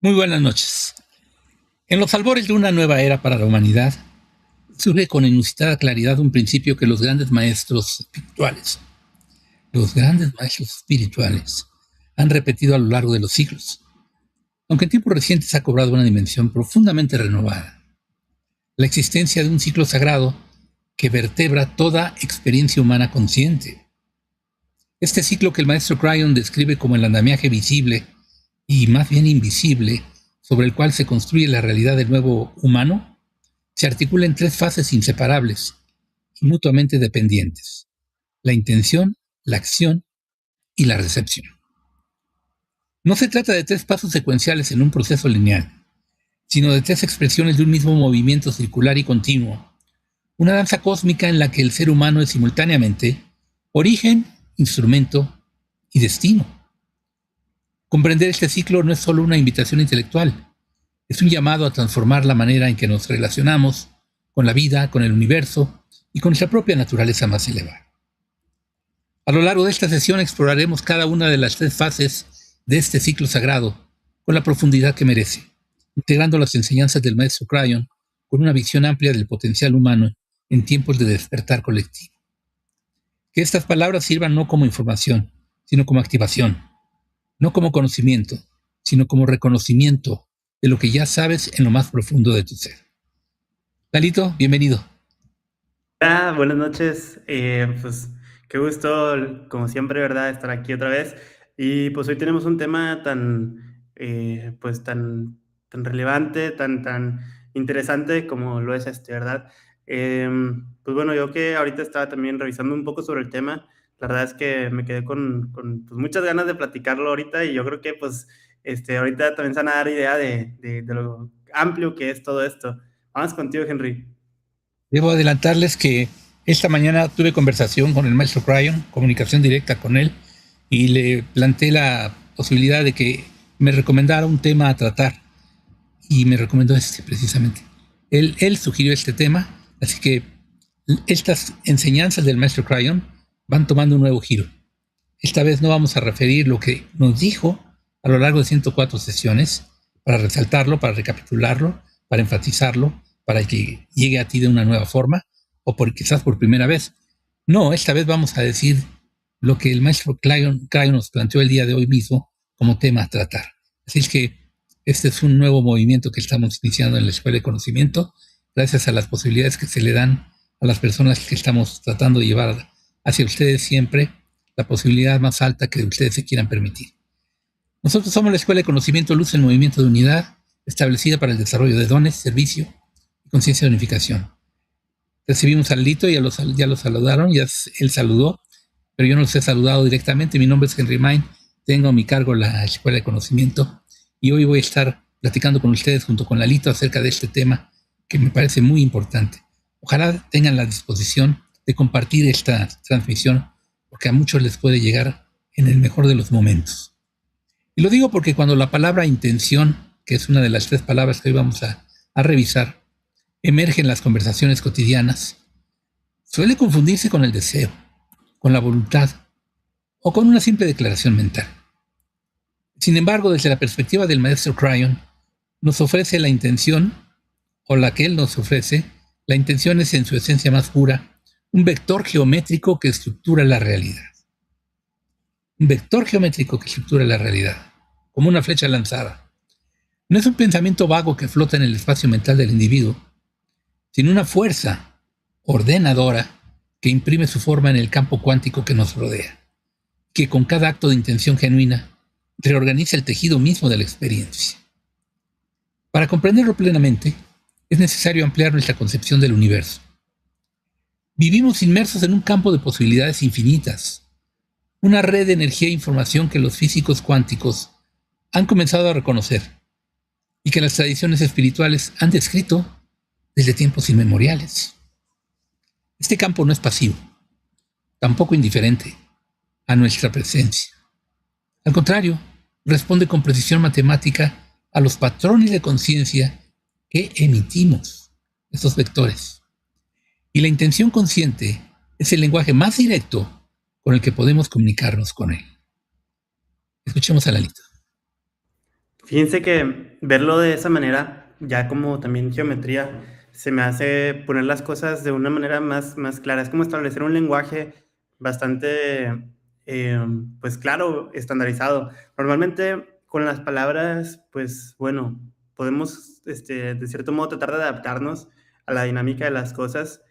Muy buenas noches. En los albores de una nueva era para la humanidad, surge con inusitada claridad un principio que los grandes maestros espirituales han repetido a lo largo de los siglos, aunque en tiempos recientes ha cobrado una dimensión profundamente renovada: la existencia de un ciclo sagrado que vertebra toda experiencia humana consciente. Este ciclo que el maestro Cryon describe como el andamiaje visible y más bien invisible sobre el cual se construye la realidad del nuevo humano, se articula en tres fases inseparables y mutuamente dependientes: la intención, la acción y la recepción. No se trata de tres pasos secuenciales en un proceso lineal, sino de tres expresiones de un mismo movimiento circular y continuo, una danza cósmica en la que el ser humano es simultáneamente origen, instrumento y destino. Comprender este ciclo no es solo una invitación intelectual, es un llamado a transformar la manera en que nos relacionamos con la vida, con el universo y con nuestra propia naturaleza más elevada. A lo largo de esta sesión exploraremos cada una de las tres fases de este ciclo sagrado con la profundidad que merece, integrando las enseñanzas del maestro Cryon con una visión amplia del potencial humano en tiempos de despertar colectivo. Que estas palabras sirvan no como información, sino como activación, no como conocimiento, sino como reconocimiento de lo que ya sabes en lo más profundo de tu ser. Lalito, bienvenido. Buenas noches. Pues qué gusto, como siempre, ¿verdad?, estar aquí otra vez. Y pues hoy tenemos un tema pues tan relevante, tan interesante como lo es ¿verdad? Pues bueno, yo que ahorita estaba también revisando un poco sobre el tema, la verdad es que me quedé con pues, muchas ganas de platicarlo ahorita y yo creo que pues ahorita también se van a dar idea de lo amplio que es todo esto. Vamos contigo, Henry. Debo adelantarles que esta mañana tuve conversación con el maestro Cryon, comunicación directa con él, y le planteé la posibilidad de que me recomendara un tema a tratar, y me recomendó precisamente. Él sugirió este tema, así que estas enseñanzas del maestro Cryon van tomando un nuevo giro. Esta vez no vamos a referir lo que nos dijo a lo largo de 104 sesiones, para resaltarlo, para recapitularlo, para enfatizarlo, para que llegue a ti de una nueva forma, o quizás por primera vez. No, esta vez vamos a decir lo que el maestro Cryon nos planteó el día de hoy mismo como tema a tratar. Así es que este es un nuevo movimiento que estamos iniciando en la Escuela de Conocimiento, gracias a las posibilidades que se le dan a las personas que estamos tratando de llevar hacia ustedes siempre la posibilidad más alta que ustedes se quieran permitir. Nosotros somos la Escuela de Conocimiento Luz en Movimiento de Unidad, establecida para el desarrollo de dones, servicio y conciencia de unificación. Recibimos a Lito, ya lo saludaron, él saludó, pero yo no los he saludado directamente. Mi nombre es Henry Main, tengo a mi cargo la Escuela de Conocimiento y hoy voy a estar platicando con ustedes junto con Lalito acerca de este tema que me parece muy importante. Ojalá tengan la disposición de compartir esta transmisión, porque a muchos les puede llegar en el mejor de los momentos. Y lo digo porque cuando la palabra intención, que es una de las tres palabras que hoy vamos a revisar, emerge en las conversaciones cotidianas, suele confundirse con el deseo, con la voluntad o con una simple declaración mental. Sin embargo, desde la perspectiva del maestro Cryon, nos ofrece la intención, o la que él nos ofrece, la intención es en su esencia más pura un vector geométrico que estructura la realidad. Un vector geométrico que estructura la realidad, como una flecha lanzada. No es un pensamiento vago que flota en el espacio mental del individuo, sino una fuerza ordenadora que imprime su forma en el campo cuántico que nos rodea, que con cada acto de intención genuina reorganiza el tejido mismo de la experiencia. Para comprenderlo plenamente, es necesario ampliar nuestra concepción del universo. Vivimos inmersos en un campo de posibilidades infinitas, una red de energía e información que los físicos cuánticos han comenzado a reconocer y que las tradiciones espirituales han descrito desde tiempos inmemoriales. Este campo no es pasivo, tampoco indiferente a nuestra presencia. Al contrario, responde con precisión matemática a los patrones de conciencia que emitimos, estos vectores. Y la intención consciente es el lenguaje más directo con el que podemos comunicarnos con él. Escuchemos a Lalito. Fíjense que verlo de esa manera, ya como también geometría, se me hace poner las cosas de una manera más clara. Es como establecer un lenguaje bastante, pues claro, estandarizado. Normalmente con las palabras, pues bueno, podemos, de cierto modo, tratar de adaptarnos a la dinámica de las cosas,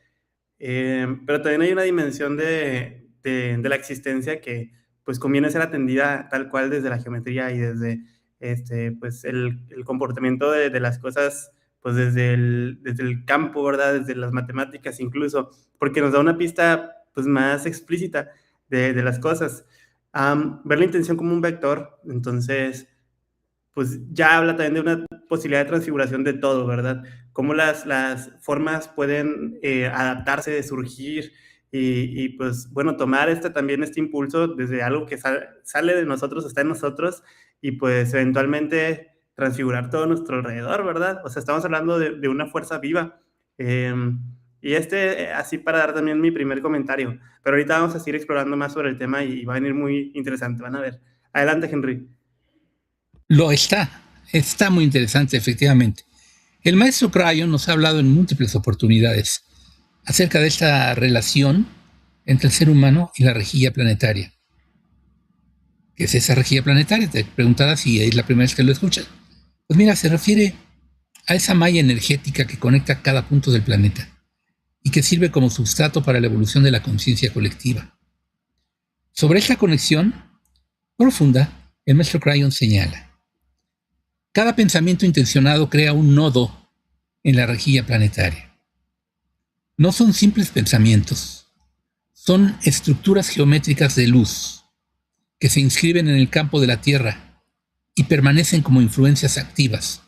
pero también hay una dimensión de la existencia que pues conviene ser atendida tal cual desde la geometría y desde pues el comportamiento de las cosas, pues desde el campo, ¿verdad? Desde las matemáticas incluso, porque nos da una pista pues más explícita de las cosas. Ver la intención como un vector, entonces pues ya habla también de una posibilidad de transfiguración de todo, ¿verdad? Cómo las formas pueden adaptarse, surgir pues bueno, tomar también este impulso desde algo que sale de nosotros, está en nosotros y pues eventualmente transfigurar todo nuestro alrededor, ¿verdad? O sea, estamos hablando de una fuerza viva. Eh, y así para dar también mi primer comentario, pero ahorita vamos a seguir explorando más sobre el tema y va a venir muy interesante, van a ver. Adelante, Henry. Lo está muy interesante, efectivamente. El maestro Crayon nos ha hablado en múltiples oportunidades acerca de esta relación entre el ser humano y la rejilla planetaria. ¿Qué es esa rejilla planetaria? Te preguntarás si es la primera vez que lo escuchas. Pues mira, se refiere a esa malla energética que conecta cada punto del planeta y que sirve como sustrato para la evolución de la conciencia colectiva. Sobre esta conexión profunda, el maestro Crayon señala: cada pensamiento intencionado crea un nodo en la rejilla planetaria. No son simples pensamientos, son estructuras geométricas de luz que se inscriben en el campo de la Tierra y permanecen como influencias activas,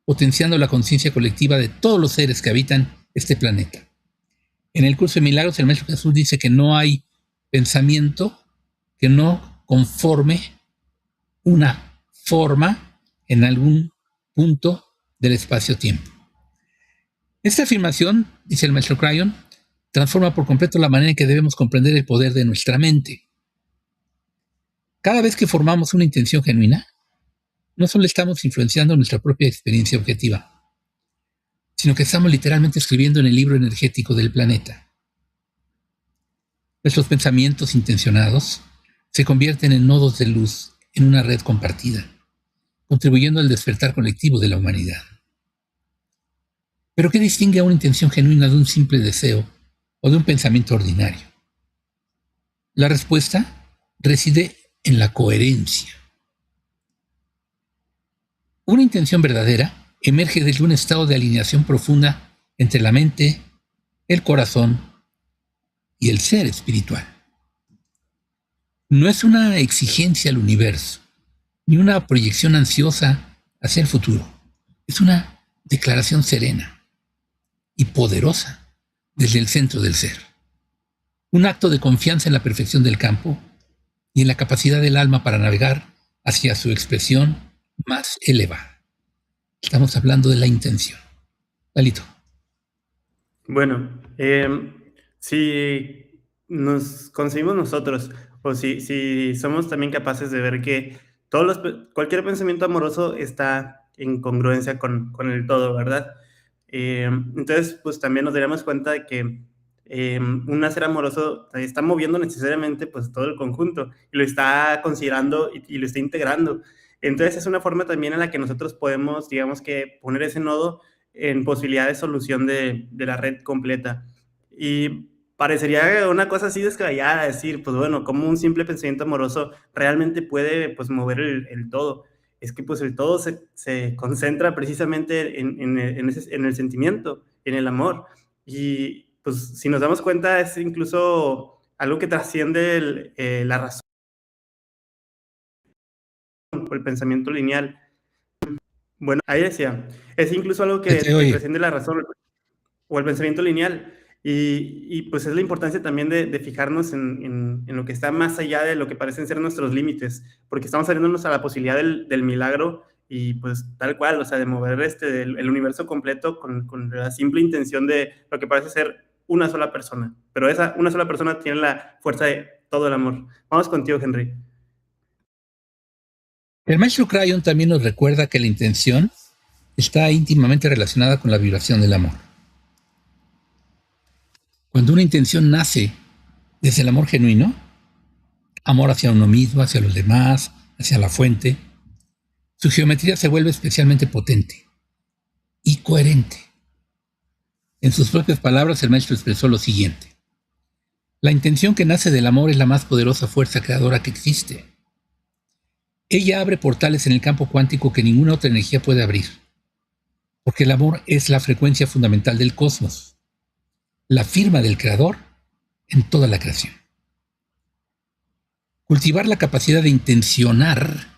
potenciando la conciencia colectiva de todos los seres que habitan este planeta. En el curso de Milagros, el Maestro Jesús dice que no hay pensamiento que no conforme una forma en algún punto del espacio-tiempo. Esta afirmación, dice el Maestro Crayon, transforma por completo la manera en que debemos comprender el poder de nuestra mente. Cada vez que formamos una intención genuina, no solo estamos influenciando nuestra propia experiencia objetiva, sino que estamos literalmente escribiendo en el libro energético del planeta. Nuestros pensamientos intencionados se convierten en nodos de luz en una red compartida, contribuyendo al despertar colectivo de la humanidad. ¿Pero qué distingue a una intención genuina de un simple deseo o de un pensamiento ordinario? La respuesta reside en la coherencia. Una intención verdadera emerge desde un estado de alineación profunda entre la mente, el corazón y el ser espiritual. No es una exigencia al universo, ni una proyección ansiosa hacia el futuro. Es una declaración serena y poderosa desde el centro del ser. Un acto de confianza en la perfección del campo y en la capacidad del alma para navegar hacia su expresión más elevada. Estamos hablando de la intención. Lalito. Bueno, si nos conseguimos nosotros, o si somos también capaces de ver que cualquier pensamiento amoroso está en congruencia con el todo, ¿verdad? Entonces, pues también nos daríamos cuenta de que un ser amoroso está moviendo necesariamente pues todo el conjunto y lo está considerando y lo está integrando. Entonces es una forma también en la que nosotros podemos, digamos que, poner ese nodo en posibilidad de solución de la red completa. Y parecería una cosa así descabellada decir, pues bueno, como un simple pensamiento amoroso realmente puede pues mover el todo. Es que pues el todo se concentra precisamente en el sentimiento, en el amor. Y pues si nos damos cuenta es incluso algo que trasciende la razón o el pensamiento lineal. Bueno, ahí decía, es incluso algo Se te que oye. trasciende la razón o el pensamiento lineal. Pues es la importancia también de fijarnos en lo que está más allá de lo que parecen ser nuestros límites, porque estamos abriéndonos a la posibilidad del milagro y pues tal cual, o sea, de mover el universo completo con la simple intención de lo que parece ser una sola persona. Pero esa una sola persona tiene la fuerza de todo el amor. Vamos contigo, Henry. El maestro Crayon también nos recuerda que la intención está íntimamente relacionada con la vibración del amor. Cuando una intención nace desde el amor genuino, amor hacia uno mismo, hacia los demás, hacia la fuente, su geometría se vuelve especialmente potente y coherente. En sus propias palabras, el maestro expresó lo siguiente: la intención que nace del amor es la más poderosa fuerza creadora que existe. Ella abre portales en el campo cuántico que ninguna otra energía puede abrir, porque el amor es la frecuencia fundamental del cosmos, la firma del Creador en toda la creación. Cultivar la capacidad de intencionar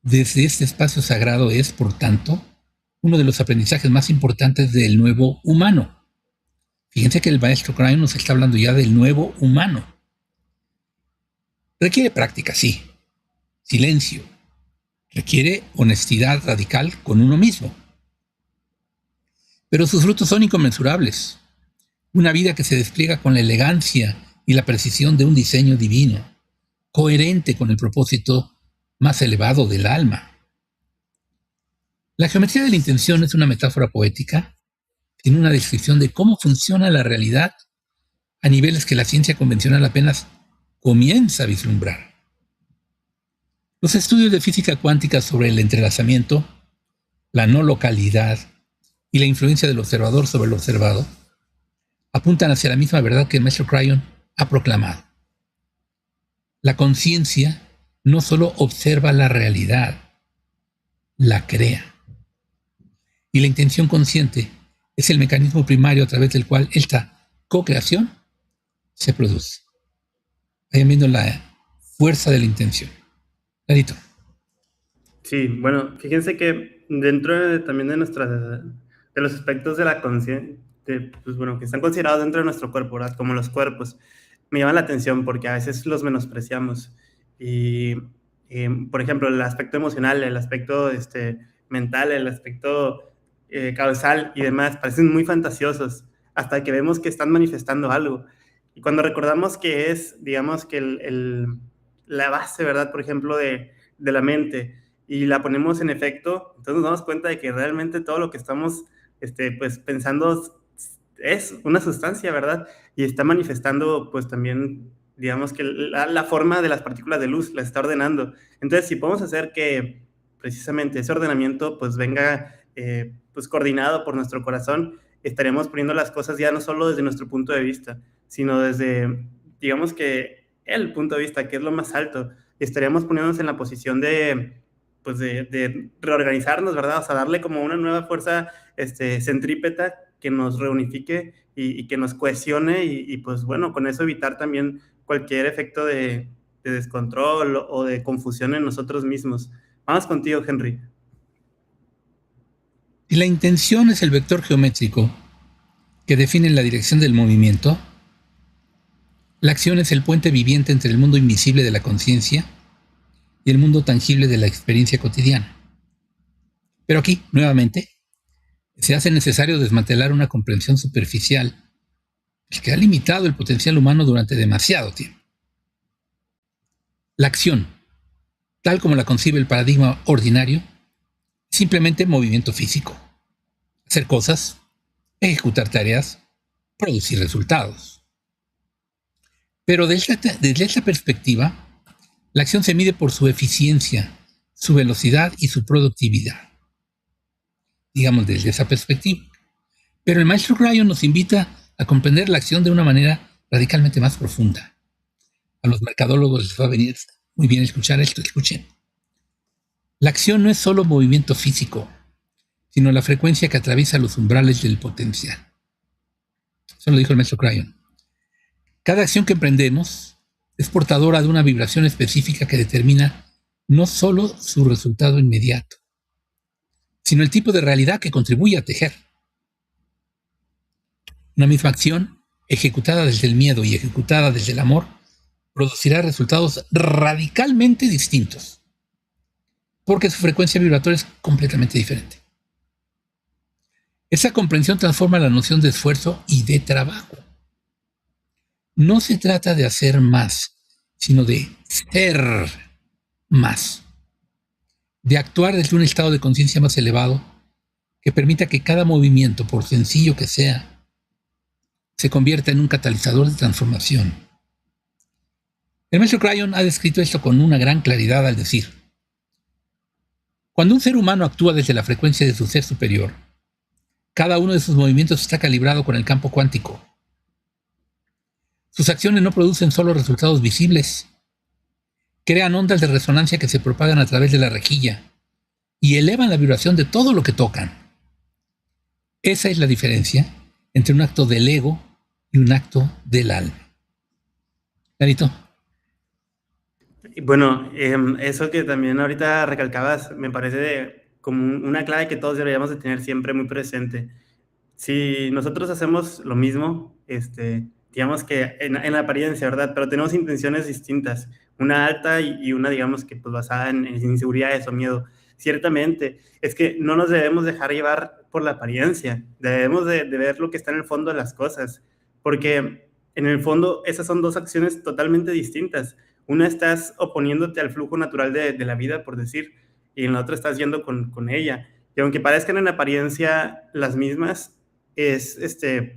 desde este espacio sagrado es, por tanto, uno de los aprendizajes más importantes del nuevo humano. Fíjense que el maestro Crayon nos está hablando ya del nuevo humano. Requiere práctica, sí. Silencio. Requiere honestidad radical con uno mismo. Pero sus frutos son inconmensurables. Una vida que se despliega con la elegancia y la precisión de un diseño divino, coherente con el propósito más elevado del alma. La geometría de la intención es una metáfora poética, tiene una descripción de cómo funciona la realidad a niveles que la ciencia convencional apenas comienza a vislumbrar. Los estudios de física cuántica sobre el entrelazamiento, la no localidad y la influencia del observador sobre el observado apuntan hacia la misma verdad que el maestro Crayon ha proclamado. La conciencia no solo observa la realidad, la crea. Y la intención consciente es el mecanismo primario a través del cual esta co-creación se produce. Vayan viendo la fuerza de la intención. Clarito. Sí, bueno, fíjense que también de de los aspectos de la conciencia, pues bueno, que están considerados dentro de nuestro cuerpo, ¿verdad? Como los cuerpos, me llama la atención porque a veces los menospreciamos. Y, por ejemplo, el aspecto emocional, el aspecto mental, el aspecto causal y demás, parecen muy fantasiosos hasta que vemos que están manifestando algo. Y cuando recordamos que es, digamos, que la base, ¿verdad? Por ejemplo, de la mente, y la ponemos en efecto, entonces nos damos cuenta de que realmente todo lo que estamos pues, pensando es una sustancia, ¿verdad? Y está manifestando, pues también, digamos que la forma de las partículas de luz, la está ordenando. Entonces, si podemos hacer que precisamente ese ordenamiento, pues venga, pues coordinado por nuestro corazón, estaremos poniendo las cosas ya no solo desde nuestro punto de vista, sino desde, digamos que el punto de vista, que es lo más alto, estaríamos poniéndonos en la posición pues de reorganizarnos, ¿verdad? O sea, darle como una nueva fuerza centrípeta que nos reunifique y que nos cohesione y pues bueno, con eso evitar también cualquier efecto de descontrol o de confusión en nosotros mismos. Vamos contigo, Henry. Si la intención es el vector geométrico que define la dirección del movimiento, la acción es el puente viviente entre el mundo invisible de la conciencia y el mundo tangible de la experiencia cotidiana. Pero aquí, nuevamente, se hace necesario desmantelar una comprensión superficial que ha limitado el potencial humano durante demasiado tiempo. La acción, tal como la concibe el paradigma ordinario, es simplemente movimiento físico. Hacer cosas, ejecutar tareas, producir resultados. Pero desde esta perspectiva, la acción se mide por su eficiencia, su velocidad y su productividad. Digamos desde esa perspectiva. Pero el maestro Crayon nos invita a comprender la acción de una manera radicalmente más profunda. A los mercadólogos les va a venir muy bien escuchar esto, escuchen. La acción no es solo movimiento físico, sino la frecuencia que atraviesa los umbrales del potencial. Eso lo dijo el maestro Crayon. Cada acción que emprendemos es portadora de una vibración específica que determina no solo su resultado inmediato, sino el tipo de realidad que contribuye a tejer. Una misma acción, ejecutada desde el miedo y ejecutada desde el amor, producirá resultados radicalmente distintos, porque su frecuencia vibratoria es completamente diferente. Esa comprensión transforma la noción de esfuerzo y de trabajo. No se trata de hacer más, sino de ser más. de actuar desde un estado de conciencia más elevado que permita que cada movimiento, por sencillo que sea, se convierta en un catalizador de transformación. El maestro Cryon ha descrito esto con una gran claridad al decir: cuando un ser humano actúa desde la frecuencia de su ser superior, cada uno de sus movimientos está calibrado con el campo cuántico. Sus acciones no producen solo resultados visibles, crean ondas de resonancia que se propagan a través de la rejilla y elevan la vibración de todo lo que tocan. Esa es la diferencia entre un acto del ego y un acto del alma. Clarito. Bueno, eso que también ahorita recalcabas me parece como una clave que todos deberíamos de tener siempre muy presente. Si nosotros hacemos lo mismo, digamos que en la apariencia, ¿verdad? Pero tenemos intenciones distintas, una alta y una, digamos, que pues basada en inseguridades o miedo. Ciertamente, es que no nos debemos dejar llevar por la apariencia, debemos de ver lo que está en el fondo de las cosas, porque en el fondo esas son dos acciones totalmente distintas. Una estás oponiéndote al flujo natural de la vida, por decir, y en la otra estás yendo con ella. Y aunque parezcan en apariencia las mismas, es,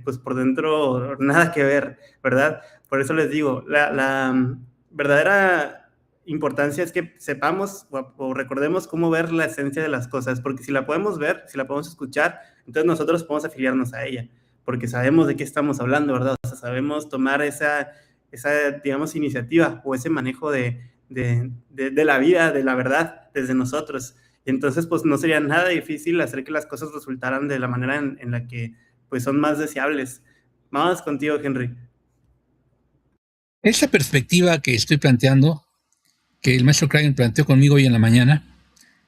pues por dentro nada que ver, ¿verdad? Por eso les digo, la verdadera importancia es que sepamos o recordemos cómo ver la esencia de las cosas, porque si la podemos ver, si la podemos escuchar, entonces nosotros podemos afiliarnos a ella, porque sabemos de qué estamos hablando, ¿verdad? O sea, sabemos tomar esa digamos, iniciativa o ese manejo de la vida, de la verdad, desde nosotros. Y entonces, pues no sería nada difícil hacer que las cosas resultaran de la manera en la que pues son más deseables. Vamos contigo, Henry. Esta perspectiva que estoy planteando, que el maestro Cryon planteó conmigo hoy en la mañana,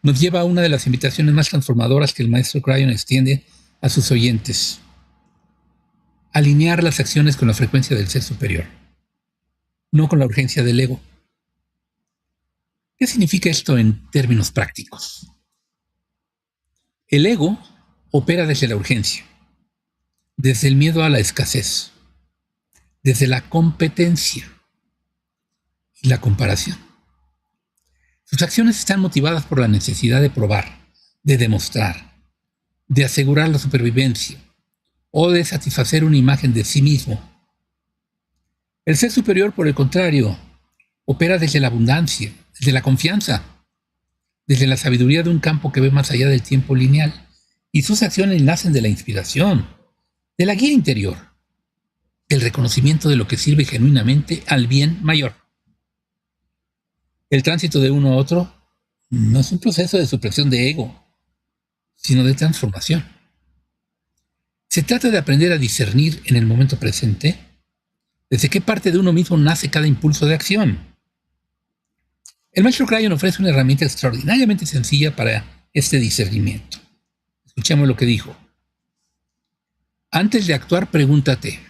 nos lleva a una de las invitaciones más transformadoras que el maestro Cryon extiende a sus oyentes: alinear las acciones con la frecuencia del ser superior, no con la urgencia del ego. ¿Qué significa esto en términos prácticos? El ego opera desde la urgencia, desde el miedo a la escasez, desde la competencia y la comparación. Sus acciones están motivadas por la necesidad de probar, de demostrar, de asegurar la supervivencia o de satisfacer una imagen de sí mismo. El ser superior, por el contrario, opera desde la abundancia, desde la confianza, desde la sabiduría de un campo que ve más allá del tiempo lineal, y sus acciones nacen de la inspiración, de la guía interior, del reconocimiento de lo que sirve genuinamente al bien mayor. El tránsito de uno a otro no es un proceso de supresión de ego, sino de transformación. Se trata de aprender a discernir en el momento presente desde qué parte de uno mismo nace cada impulso de acción. El maestro Cryon ofrece una herramienta extraordinariamente sencilla para este discernimiento. Escuchemos lo que dijo. Antes de actuar, pregúntate: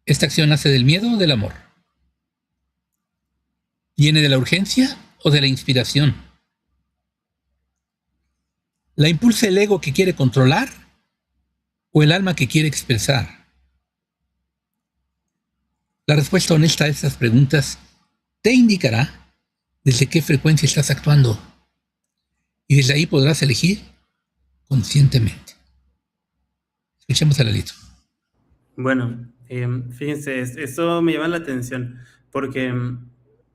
¿esta acción nace del miedo o del amor? ¿Viene de la urgencia o de la inspiración? ¿La impulsa el ego que quiere controlar o el alma que quiere expresar? La respuesta honesta a estas preguntas te indicará desde qué frecuencia estás actuando, y desde ahí podrás elegir conscientemente. Escuchemos a Lalito. Bueno, fíjense, esto me llama la atención, porque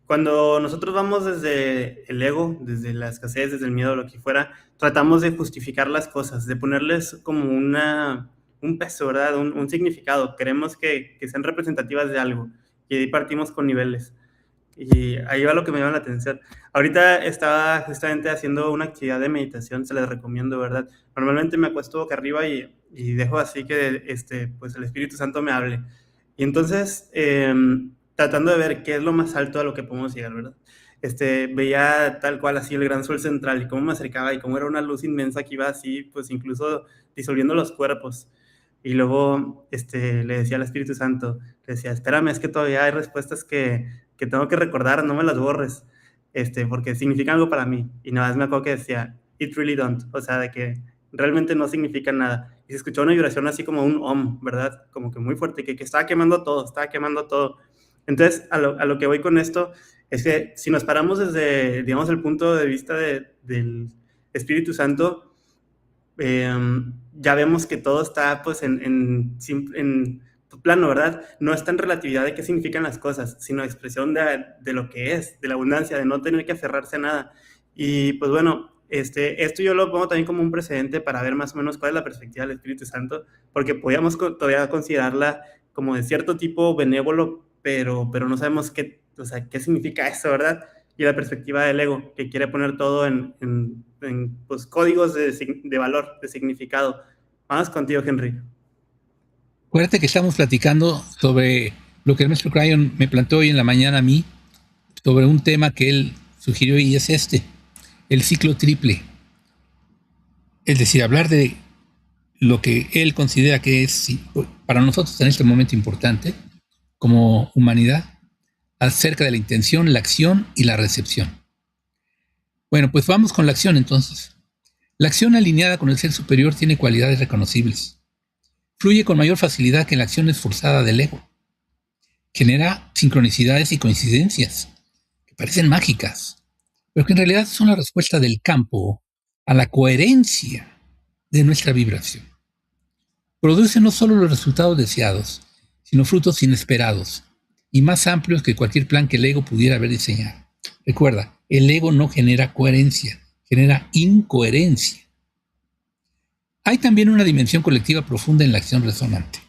cuando nosotros vamos desde el ego, desde la escasez, desde el miedo, lo que fuera, tratamos de justificar las cosas, de ponerles como un peso, ¿verdad? Un significado. Queremos que sean representativas de algo, y ahí partimos con niveles. Y ahí va lo que me llama la atención. Ahorita estaba justamente haciendo una actividad de meditación, se les recomiendo, ¿verdad? Normalmente me acuesto boca arriba y dejo así que pues el Espíritu Santo me hable. Y entonces, tratando de ver qué es lo más alto a lo que podemos llegar, ¿verdad? Veía tal cual así el gran sol central y cómo me acercaba y cómo era una luz inmensa que iba así, pues incluso disolviendo los cuerpos. Y luego le decía al Espíritu Santo, le decía, espérame, es que todavía hay respuestas que tengo que recordar, no me las borres, porque significan algo para mí. Y nada más me acuerdo que decía, it really don't, o sea, de que realmente no significa nada. Y se escuchó una vibración así como un om, ¿verdad? Como que muy fuerte, que estaba quemando todo, estaba quemando todo. Entonces, a lo que voy con esto es que si nos paramos desde, digamos, el punto de vista del Espíritu Santo, ya vemos que todo está pues en plano, ¿verdad? No está en relatividad de qué significan las cosas, sino expresión de lo que es, de la abundancia, de no tener que aferrarse a nada. Y pues bueno, esto yo lo pongo también como un precedente para ver más o menos cuál es la perspectiva del Espíritu Santo, porque podríamos todavía considerarla como de cierto tipo benévolo, pero no sabemos qué, o sea, qué significa eso, ¿verdad? Y la perspectiva del ego, que quiere poner todo en pues, códigos de valor, de significado. Vamos contigo, Henry. Acuérdate que estamos platicando sobre lo que el maestro Cryon me planteó hoy en la mañana a mí, sobre un tema que él sugirió y es el ciclo triple. Es decir, hablar de lo que él considera que es para nosotros en este momento importante como humanidad, acerca de la intención, la acción y la recepción. Bueno, pues vamos con la acción entonces. La acción alineada con el ser superior tiene cualidades reconocibles. Fluye con mayor facilidad que la acción esforzada del ego. Genera sincronicidades y coincidencias que parecen mágicas, pero que en realidad son la respuesta del campo a la coherencia de nuestra vibración. Produce no solo los resultados deseados, sino frutos inesperados y más amplios que cualquier plan que el ego pudiera haber diseñado. Recuerda, el ego no genera coherencia, genera incoherencia. Hay también una dimensión colectiva profunda en la acción resonante.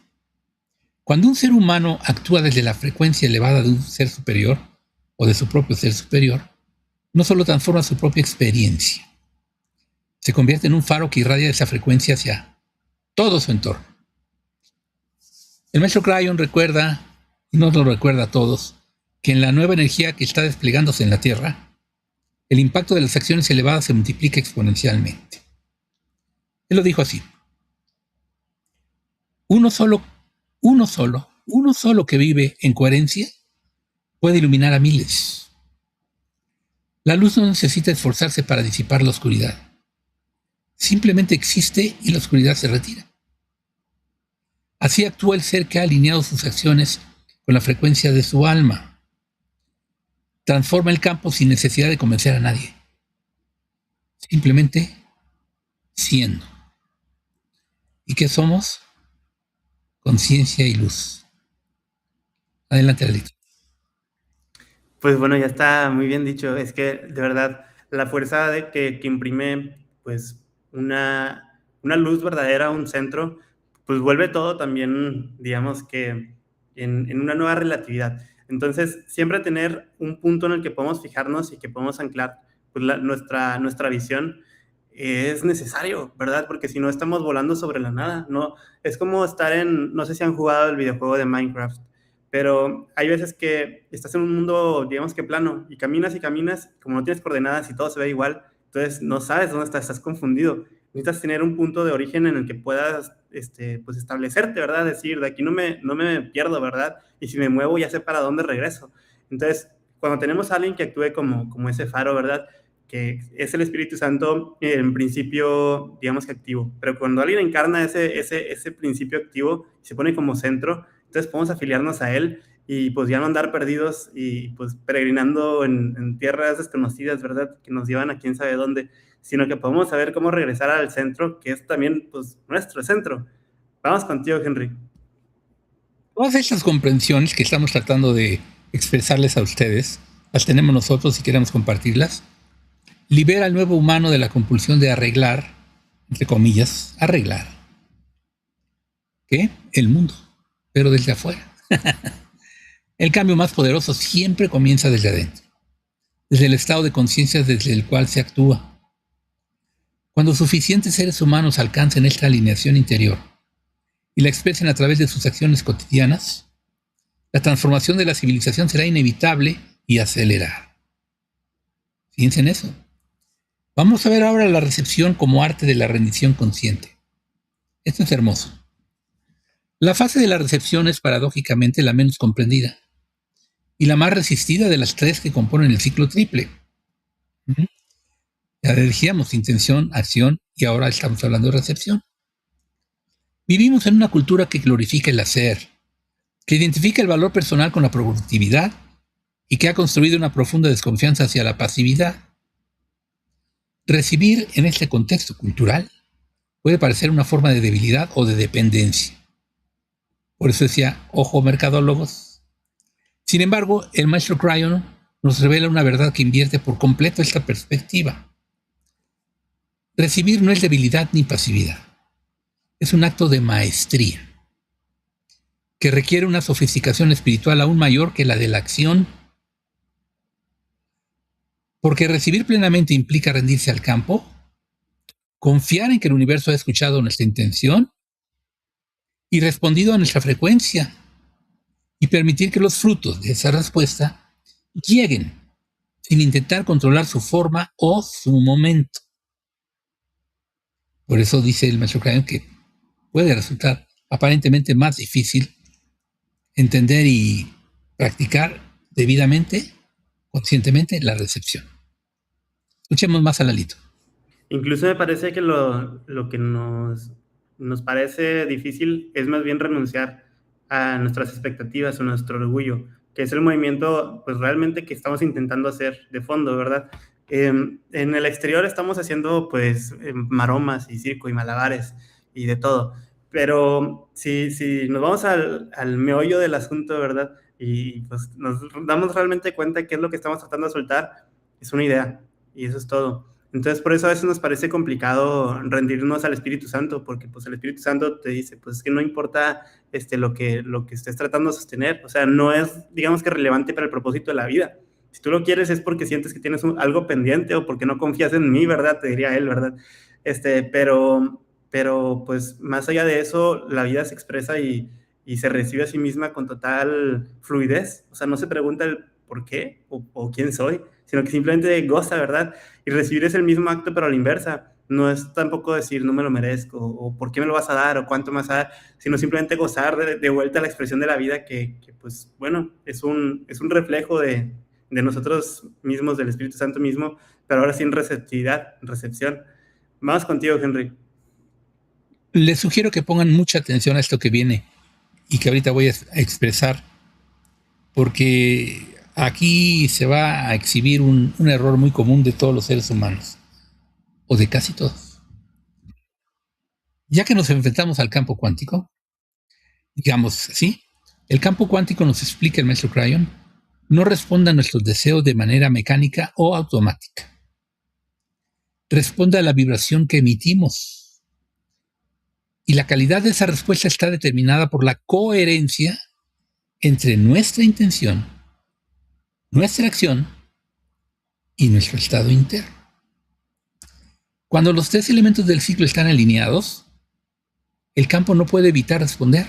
Cuando un ser humano actúa desde la frecuencia elevada de un ser superior o de su propio ser superior, no solo transforma su propia experiencia, se convierte en un faro que irradia esa frecuencia hacia todo su entorno. El maestro Cryon recuerda, y nos lo recuerda a todos, que en la nueva energía que está desplegándose en la Tierra, el impacto de las acciones elevadas se multiplica exponencialmente. Él lo dijo así: uno solo que vive en coherencia puede iluminar a miles. La luz no necesita esforzarse para disipar la oscuridad. Simplemente existe y la oscuridad se retira. Así actúa el ser que ha alineado sus acciones con la frecuencia de su alma. Transforma el campo sin necesidad de convencer a nadie. Simplemente siendo. ¿Y qué somos? Conciencia y luz. Adelante, Alito. Pues bueno, ya está muy bien dicho. Es que de verdad la fuerza que imprime pues una luz verdadera, un centro, pues vuelve todo también, digamos que en una nueva relatividad. Entonces, siempre tener un punto en el que podemos fijarnos y que podemos anclar pues, nuestra visión es necesario, ¿verdad? Porque si no estamos volando sobre la nada, ¿no? Es como estar no sé si han jugado el videojuego de Minecraft, pero hay veces que estás en un mundo, digamos que plano, y caminas, como no tienes coordenadas y todo se ve igual, entonces no sabes dónde estás confundido. Necesitas tener un punto de origen en el que puedas pues establecerte, ¿verdad? Decir, de aquí no me pierdo, ¿verdad? Y si me muevo ya sé para dónde regreso. Entonces, cuando tenemos a alguien que actúe como ese faro, ¿verdad? Que es el Espíritu Santo en principio, digamos que activo, pero cuando alguien encarna ese principio activo y se pone como centro, entonces podemos afiliarnos a él y pues ya no andar perdidos y pues peregrinando en tierras desconocidas, ¿verdad? Que nos llevan a quién sabe dónde, sino que podemos saber cómo regresar al centro, que es también pues nuestro centro. Vamos contigo, Henry. Todas estas comprensiones que estamos tratando de expresarles a ustedes, las tenemos nosotros y queremos compartirlas. Libera al nuevo humano de la compulsión de arreglar, entre comillas, arreglar. ¿Qué? El mundo, pero desde afuera. El cambio más poderoso siempre comienza desde adentro, desde el estado de conciencia desde el cual se actúa. Cuando suficientes seres humanos alcancen esta alineación interior y la expresen a través de sus acciones cotidianas, la transformación de la civilización será inevitable y acelerada. Fíjense en eso. Vamos a ver ahora la recepción como arte de la rendición consciente. Esto es hermoso. La fase de la recepción es paradójicamente la menos comprendida y la más resistida de las tres que componen el ciclo triple. Ya decíamos intención, acción y ahora estamos hablando de recepción. Vivimos en una cultura que glorifica el hacer, que identifica el valor personal con la productividad y que ha construido una profunda desconfianza hacia la pasividad. Recibir en este contexto cultural puede parecer una forma de debilidad o de dependencia. Por eso decía, ojo mercadólogos. Sin embargo, el maestro Cryon nos revela una verdad que invierte por completo esta perspectiva. Recibir no es debilidad ni pasividad. Es un acto de maestría que requiere una sofisticación espiritual aún mayor que la de la acción, porque recibir plenamente implica rendirse al campo, confiar en que el universo ha escuchado nuestra intención y respondido a nuestra frecuencia, y permitir que los frutos de esa respuesta lleguen sin intentar controlar su forma o su momento. Por eso dice el maestro Cryon que puede resultar aparentemente más difícil entender y practicar debidamente, conscientemente, la recepción. Escuchemos más a Lalito. Incluso me parece que lo que nos parece difícil es más bien renunciar a nuestras expectativas o nuestro orgullo, que es el movimiento pues realmente que estamos intentando hacer de fondo, ¿verdad? En el exterior estamos haciendo pues maromas y circo y malabares y de todo, pero si nos vamos al meollo del asunto, ¿verdad? Y pues nos damos realmente cuenta qué es lo que estamos tratando de soltar, es una idea y eso es todo. Entonces, por eso a veces nos parece complicado rendirnos al Espíritu Santo, porque pues el Espíritu Santo te dice, pues es que no importa lo que estés tratando de sostener, o sea, no es, digamos que relevante para el propósito de la vida. Si tú lo quieres es porque sientes que tienes algo pendiente o porque no confías en mí, ¿verdad? Te diría él, ¿verdad? Pero pues más allá de eso, la vida se expresa y se recibe a sí misma con total fluidez, o sea, no se pregunta el por qué o quién soy, sino que simplemente goza, ¿verdad? Y recibir es el mismo acto, pero a la inversa. No es tampoco decir no me lo merezco, o por qué me lo vas a dar, o cuánto me vas a dar, sino simplemente gozar de vuelta la expresión de la vida que pues, bueno, es un reflejo de nosotros mismos, del Espíritu Santo mismo, pero ahora sí en receptividad, en recepción. Vamos contigo, Henry. Les sugiero que pongan mucha atención a esto que viene y que ahorita voy a expresar, porque aquí se va a exhibir un error muy común de todos los seres humanos, o de casi todos. Ya que nos enfrentamos al campo cuántico, digamos así, el campo cuántico, nos explica el maestro Cryon, no responde a nuestros deseos de manera mecánica o automática. Responde a la vibración que emitimos. Y la calidad de esa respuesta está determinada por la coherencia entre nuestra intención, nuestra acción y nuestro estado interno. Cuando los tres elementos del ciclo están alineados, el campo no puede evitar responder.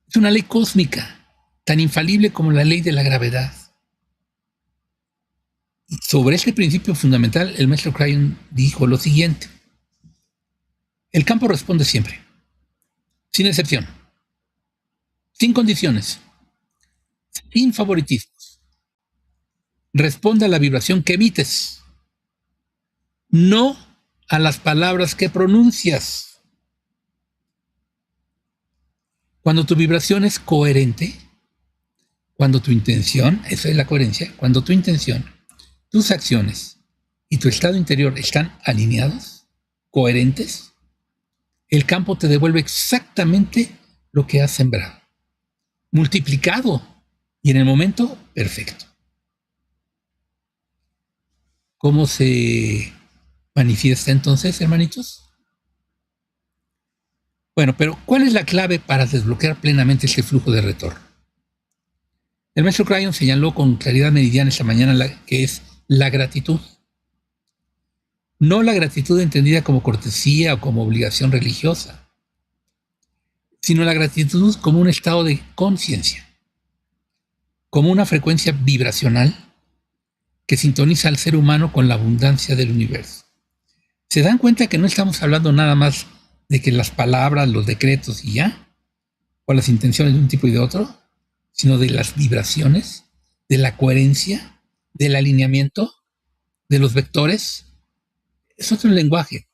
Es una ley cósmica, tan infalible como la ley de la gravedad. Y sobre este principio fundamental, el maestro Cryon dijo lo siguiente: el campo responde siempre, sin excepción, sin condiciones, sin favoritismos. Responde a la vibración que emites, no a las palabras que pronuncias. Cuando tu vibración es coherente, cuando tu intención, eso es la coherencia, cuando tu intención, tus acciones y tu estado interior están alineados, coherentes, el campo te devuelve exactamente lo que has sembrado, multiplicado y en el momento perfecto. ¿Cómo se manifiesta entonces, hermanitos? Bueno, pero ¿cuál es la clave para desbloquear plenamente este flujo de retorno? El maestro Cryon señaló con claridad meridiana esta mañana que es la gratitud. No la gratitud entendida como cortesía o como obligación religiosa, sino la gratitud como un estado de conciencia, como una frecuencia vibracional que sintoniza al ser humano con la abundancia del universo. ¿Se dan cuenta que no estamos hablando nada más de que las palabras, los decretos y ya, o las intenciones de un tipo y de otro, sino de las vibraciones, de la coherencia, del alineamiento, de los vectores? Es otro lenguaje.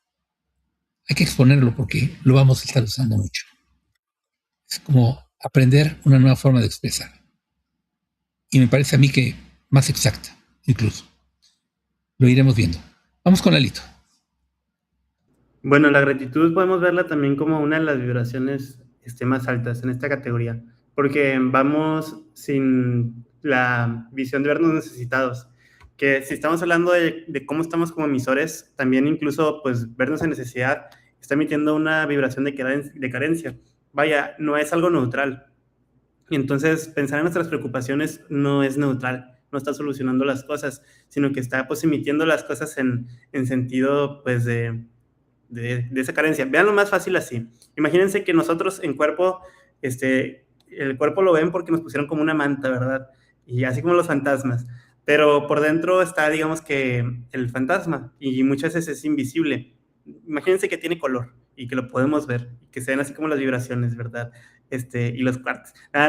Hay que exponerlo porque lo vamos a estar usando mucho. Es como aprender una nueva forma de expresar. Y me parece a mí que más exacta, incluso. Lo iremos viendo. Vamos con Lalito. Bueno, la gratitud podemos verla también como una de las vibraciones más altas en esta categoría, porque vamos sin la visión de vernos necesitados, que si estamos hablando de cómo estamos como emisores, también incluso pues vernos en necesidad está emitiendo una vibración de carencia. Vaya, no es algo neutral. Y entonces pensar en nuestras preocupaciones no es neutral, no está solucionando las cosas, sino que está pues emitiendo las cosas en sentido pues de esa carencia. Vean lo más fácil así. Imagínense que nosotros en cuerpo, el cuerpo lo ven porque nos pusieron como una manta, ¿verdad? Y así como los fantasmas. Pero por dentro está, digamos que el fantasma y muchas veces es invisible. Imagínense que tiene color y que lo podemos ver y que se ven así como las vibraciones, ¿verdad? Y los cuartos. No,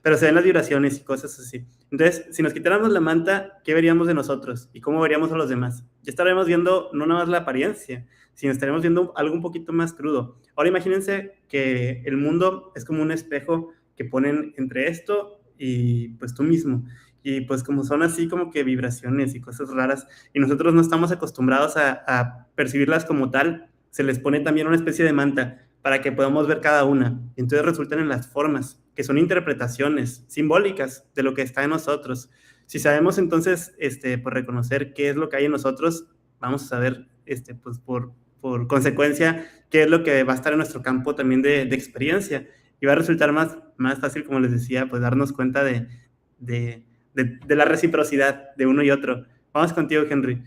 pero se ven las vibraciones y cosas así. Entonces, si nos quitáramos la manta, ¿qué veríamos de nosotros? ¿Y cómo veríamos a los demás? Ya estaríamos viendo no nada más la apariencia, sino estaremos viendo algo un poquito más crudo. Ahora imagínense que el mundo es como un espejo que ponen entre esto y pues tú mismo. Y pues como son así como que vibraciones y cosas raras, y nosotros no estamos acostumbrados a percibirlas como tal, se les pone también una especie de manta para que podamos ver cada una. Y entonces resultan en las formas, que son interpretaciones simbólicas de lo que está en nosotros. Si sabemos entonces pues reconocer qué es lo que hay en nosotros, vamos a saber pues por consecuencia qué es lo que va a estar en nuestro campo también de experiencia. Y va a resultar más fácil, como les decía, pues darnos cuenta de la reciprocidad de uno y otro. Vamos contigo, Henry.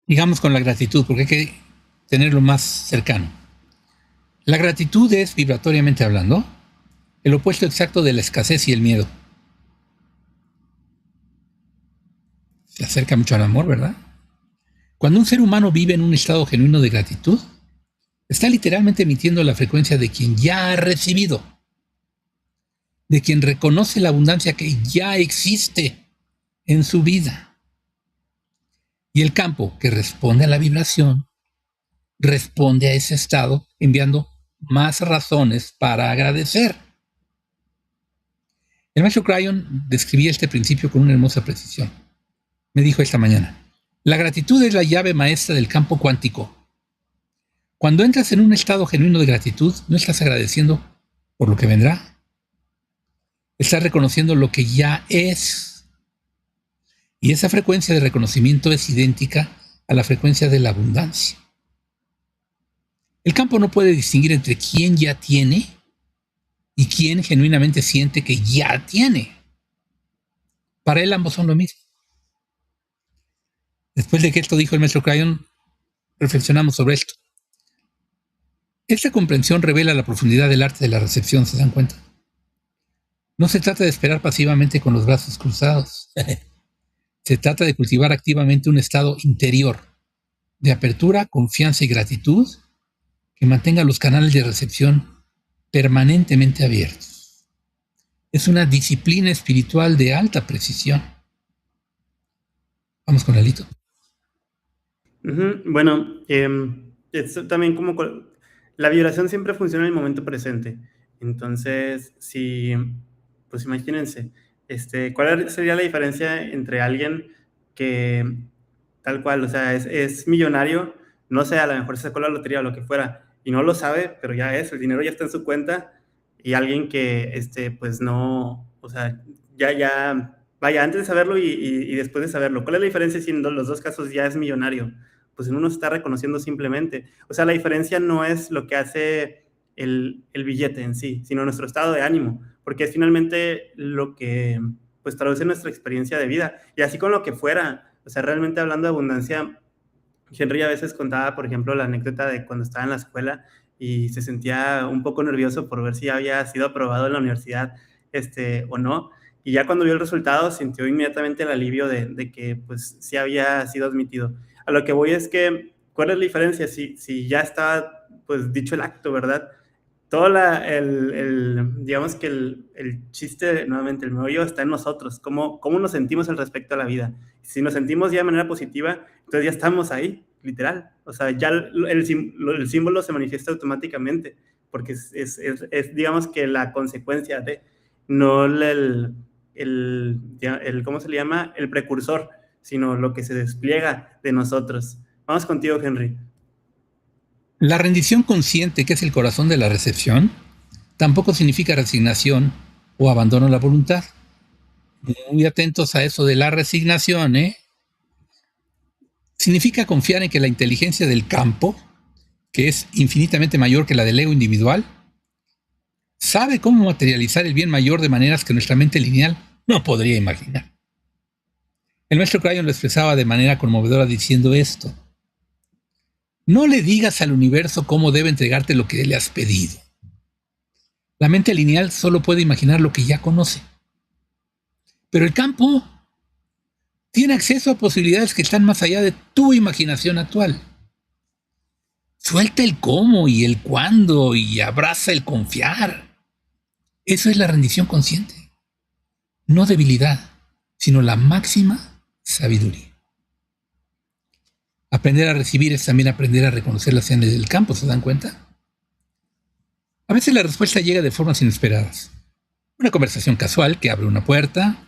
Digamos con la gratitud, porque hay que tenerlo más cercano. La gratitud es, vibratoriamente hablando, el opuesto exacto de la escasez y el miedo. Se acerca mucho al amor, ¿verdad? Cuando un ser humano vive en un estado genuino de gratitud, está literalmente emitiendo la frecuencia de quien ya ha recibido, de quien reconoce la abundancia que ya existe en su vida. Y el campo que responde a la vibración responde a ese estado enviando más razones para agradecer. El maestro Cryon describía este principio con una hermosa precisión. Me dijo esta mañana: la gratitud es la llave maestra del campo cuántico. Cuando entras en un estado genuino de gratitud, no estás agradeciendo por lo que vendrá. Estás reconociendo lo que ya es. Y esa frecuencia de reconocimiento es idéntica a la frecuencia de la abundancia. El campo no puede distinguir entre quién ya tiene y quién genuinamente siente que ya tiene. Para él ambos son lo mismo. Después de que esto dijo el maestro Cryon, reflexionamos sobre esto. Esta comprensión revela la profundidad del arte de la recepción, ¿se dan cuenta? No se trata de esperar pasivamente con los brazos cruzados. Se trata de cultivar activamente un estado interior de apertura, confianza y gratitud que mantenga los canales de recepción permanentemente abiertos. Es una disciplina espiritual de alta precisión. Vamos con Lalito. Bueno, es también como la vibración siempre funciona en el momento presente. Entonces, pues imagínense, ¿cuál sería la diferencia entre alguien que tal cual, o sea, es millonario, no sé, a lo mejor se sacó la lotería o lo que fuera, y no lo sabe, pero ya es, el dinero ya está en su cuenta, y alguien que, pues no, o sea, vaya, antes de saberlo y después de saberlo, ¿cuál es la diferencia si en los dos casos ya es millonario? Pues en uno se está reconociendo simplemente. O sea, la diferencia no es lo que hace el billete en sí, sino nuestro estado de ánimo, porque es finalmente lo que pues traduce nuestra experiencia de vida. Y así con lo que fuera, o sea, realmente hablando de abundancia, Henry a veces contaba, por ejemplo, la anécdota de cuando estaba en la escuela y se sentía un poco nervioso por ver si había sido aprobado en la universidad o no. Y ya cuando vio el resultado sintió inmediatamente el alivio de que pues sí había sido admitido. A lo que voy es que, ¿cuál es la diferencia? Si ya está pues dicho el acto, ¿verdad? Todo digamos que el chiste, nuevamente, el meollo está en nosotros, cómo nos sentimos al respecto a la vida. Si nos sentimos ya de manera positiva, entonces ya estamos ahí. literal. O sea, ya el símbolo se manifiesta automáticamente, porque es, digamos que la consecuencia de, no ¿cómo se le llama? El precursor, sino lo que se despliega de nosotros. Vamos contigo, Henry. La rendición consciente, que es el corazón de la recepción, tampoco significa resignación o abandono de la voluntad. Muy atentos a eso de la resignación, ¿eh? Significa confiar en que la inteligencia del campo, que es infinitamente mayor que la del ego individual, sabe cómo materializar el bien mayor de maneras que nuestra mente lineal no podría imaginar. El maestro Cryon lo expresaba de manera conmovedora diciendo esto: no le digas al universo cómo debe entregarte lo que le has pedido. La mente lineal solo puede imaginar lo que ya conoce. Pero el campo tiene acceso a posibilidades que están más allá de tu imaginación actual. Suelta el cómo y el cuándo y abraza el confiar. Eso es la rendición consciente. No debilidad, sino la máxima sabiduría. Aprender a recibir es también aprender a reconocer las señales del campo, ¿se dan cuenta? A veces la respuesta llega de formas inesperadas. Una conversación casual que abre una puerta,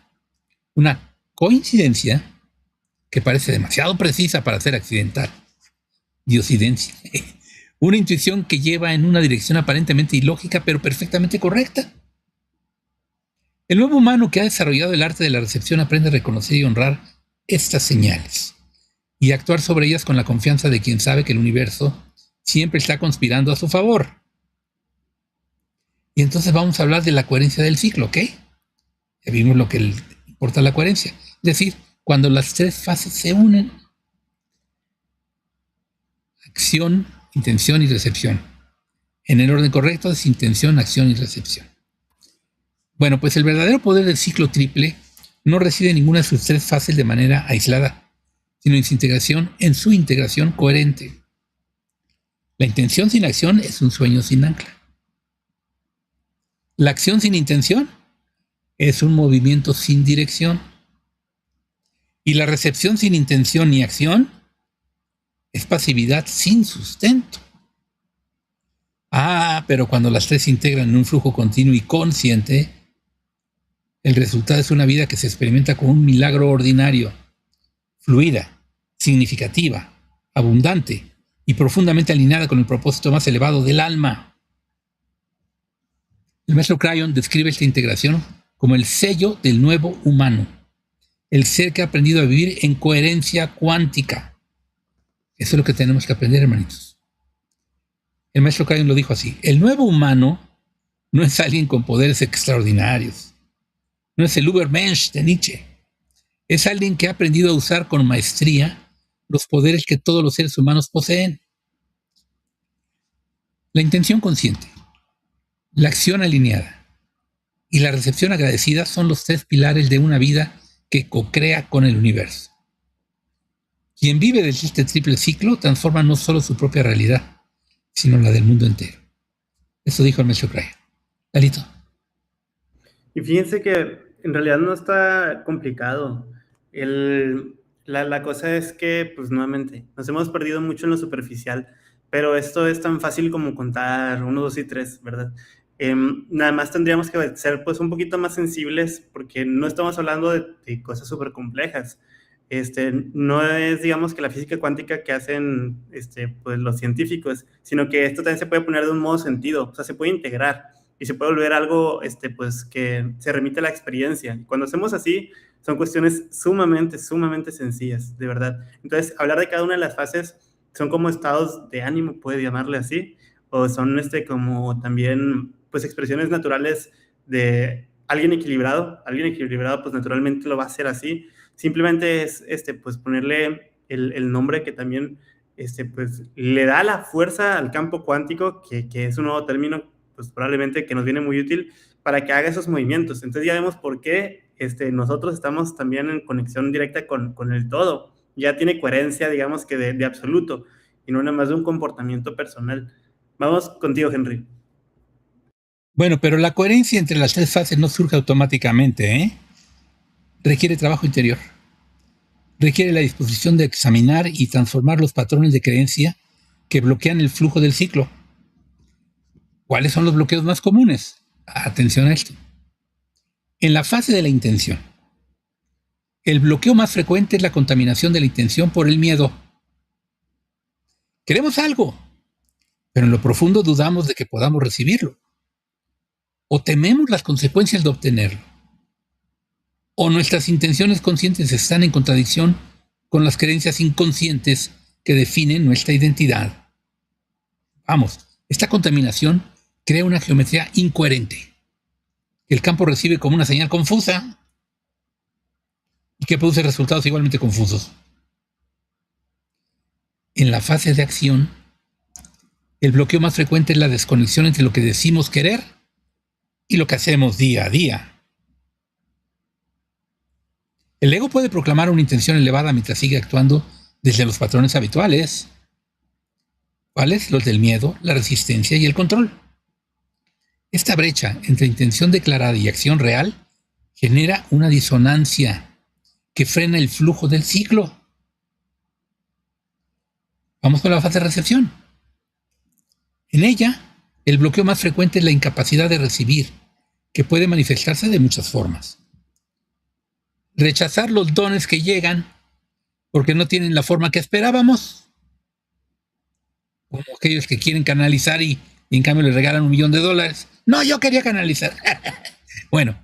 una coincidencia que parece demasiado precisa para ser accidental, diosidencia, una intuición que lleva en una dirección aparentemente ilógica pero perfectamente correcta. El nuevo humano que ha desarrollado el arte de la recepción aprende a reconocer y honrar estas señales y actuar sobre ellas con la confianza de quien sabe que el universo siempre está conspirando a su favor. Y entonces vamos a hablar de la coherencia del ciclo, ¿ok? Ya vimos lo que importa la coherencia. Es decir, cuando las tres fases se unen: acción, intención y recepción. En el orden correcto es intención, acción y recepción. Bueno, pues el verdadero poder del ciclo triple no reside en ninguna de sus tres fases de manera aislada, sino en su integración coherente. La intención sin acción es un sueño sin ancla. La acción sin intención es un movimiento sin dirección. Y la recepción sin intención ni acción es pasividad sin sustento. Pero cuando las tres se integran en un flujo continuo y consciente, el resultado es una vida que se experimenta como un milagro ordinario, fluida, significativa, abundante y profundamente alineada con el propósito más elevado del alma. El maestro Cryon describe esta integración como el sello del nuevo humano, el ser que ha aprendido a vivir en coherencia cuántica. Eso es lo que tenemos que aprender, hermanitos. El maestro Cryon lo dijo así: el nuevo humano no es alguien con poderes extraordinarios, no es el Übermensch de Nietzsche, es alguien que ha aprendido a usar con maestría los poderes que todos los seres humanos poseen. La intención consciente, la acción alineada y la recepción agradecida son los tres pilares de una vida que co-crea con el universo. Quien vive de este triple ciclo transforma no solo su propia realidad, sino la del mundo entero. Eso dijo el maestro Cryon. Lalito. Y fíjense que en realidad no está complicado. La cosa es que, pues nuevamente, nos hemos perdido mucho en lo superficial, pero esto es tan fácil como contar 1, 2 y 3, ¿verdad? Nada más tendríamos que ser pues un poquito más sensibles, porque no estamos hablando de cosas súper complejas. No es, digamos, que la física cuántica que hacen pues los científicos, sino que esto también se puede poner de un modo sentido, o sea, se puede integrar y se puede volver algo pues que se remite a la experiencia. Y cuando hacemos así, son cuestiones sumamente, sumamente sencillas, de verdad. Entonces, hablar de cada una de las fases son como estados de ánimo, puede llamarle así, o son como también pues expresiones naturales de alguien equilibrado. Alguien equilibrado pues naturalmente lo va a hacer así. Simplemente es pues ponerle el nombre que también pues le da la fuerza al campo cuántico, que es un nuevo término pues probablemente que nos viene muy útil para que haga esos movimientos. Entonces ya vemos por qué nosotros estamos también en conexión directa con el todo. Ya tiene coherencia, digamos que de absoluto, y no nada más de un comportamiento personal. Vamos contigo, Henry. Bueno, pero la coherencia entre las tres fases no surge automáticamente, ¿eh? Requiere trabajo interior. requiere la disposición de examinar y transformar los patrones de creencia que bloquean el flujo del ciclo. ¿Cuáles son los bloqueos más comunes? Atención a esto. En la fase de la intención, el bloqueo más frecuente es la contaminación de la intención por el miedo. Queremos algo, pero en lo profundo dudamos de que podamos recibirlo. O tememos las consecuencias de obtenerlo. O nuestras intenciones conscientes están en contradicción con las creencias inconscientes que definen nuestra identidad. Vamos, esta contaminación crea una geometría incoherente, que el campo recibe como una señal confusa y que produce resultados igualmente confusos. En la fase de acción, el bloqueo más frecuente es la desconexión entre lo que decimos querer y lo que hacemos día a día. El ego puede proclamar una intención elevada mientras sigue actuando desde los patrones habituales. ¿Cuáles? Los del miedo, la resistencia y el control. Esta brecha entre intención declarada y acción real genera una disonancia que frena el flujo del ciclo. Vamos con la fase de recepción. En ella, el bloqueo más frecuente es la incapacidad de recibir, que puede manifestarse de muchas formas. Rechazar los dones que llegan porque no tienen la forma que esperábamos, como aquellos que quieren canalizar y en cambio les regalan $1,000,000. No, yo quería canalizar. Bueno,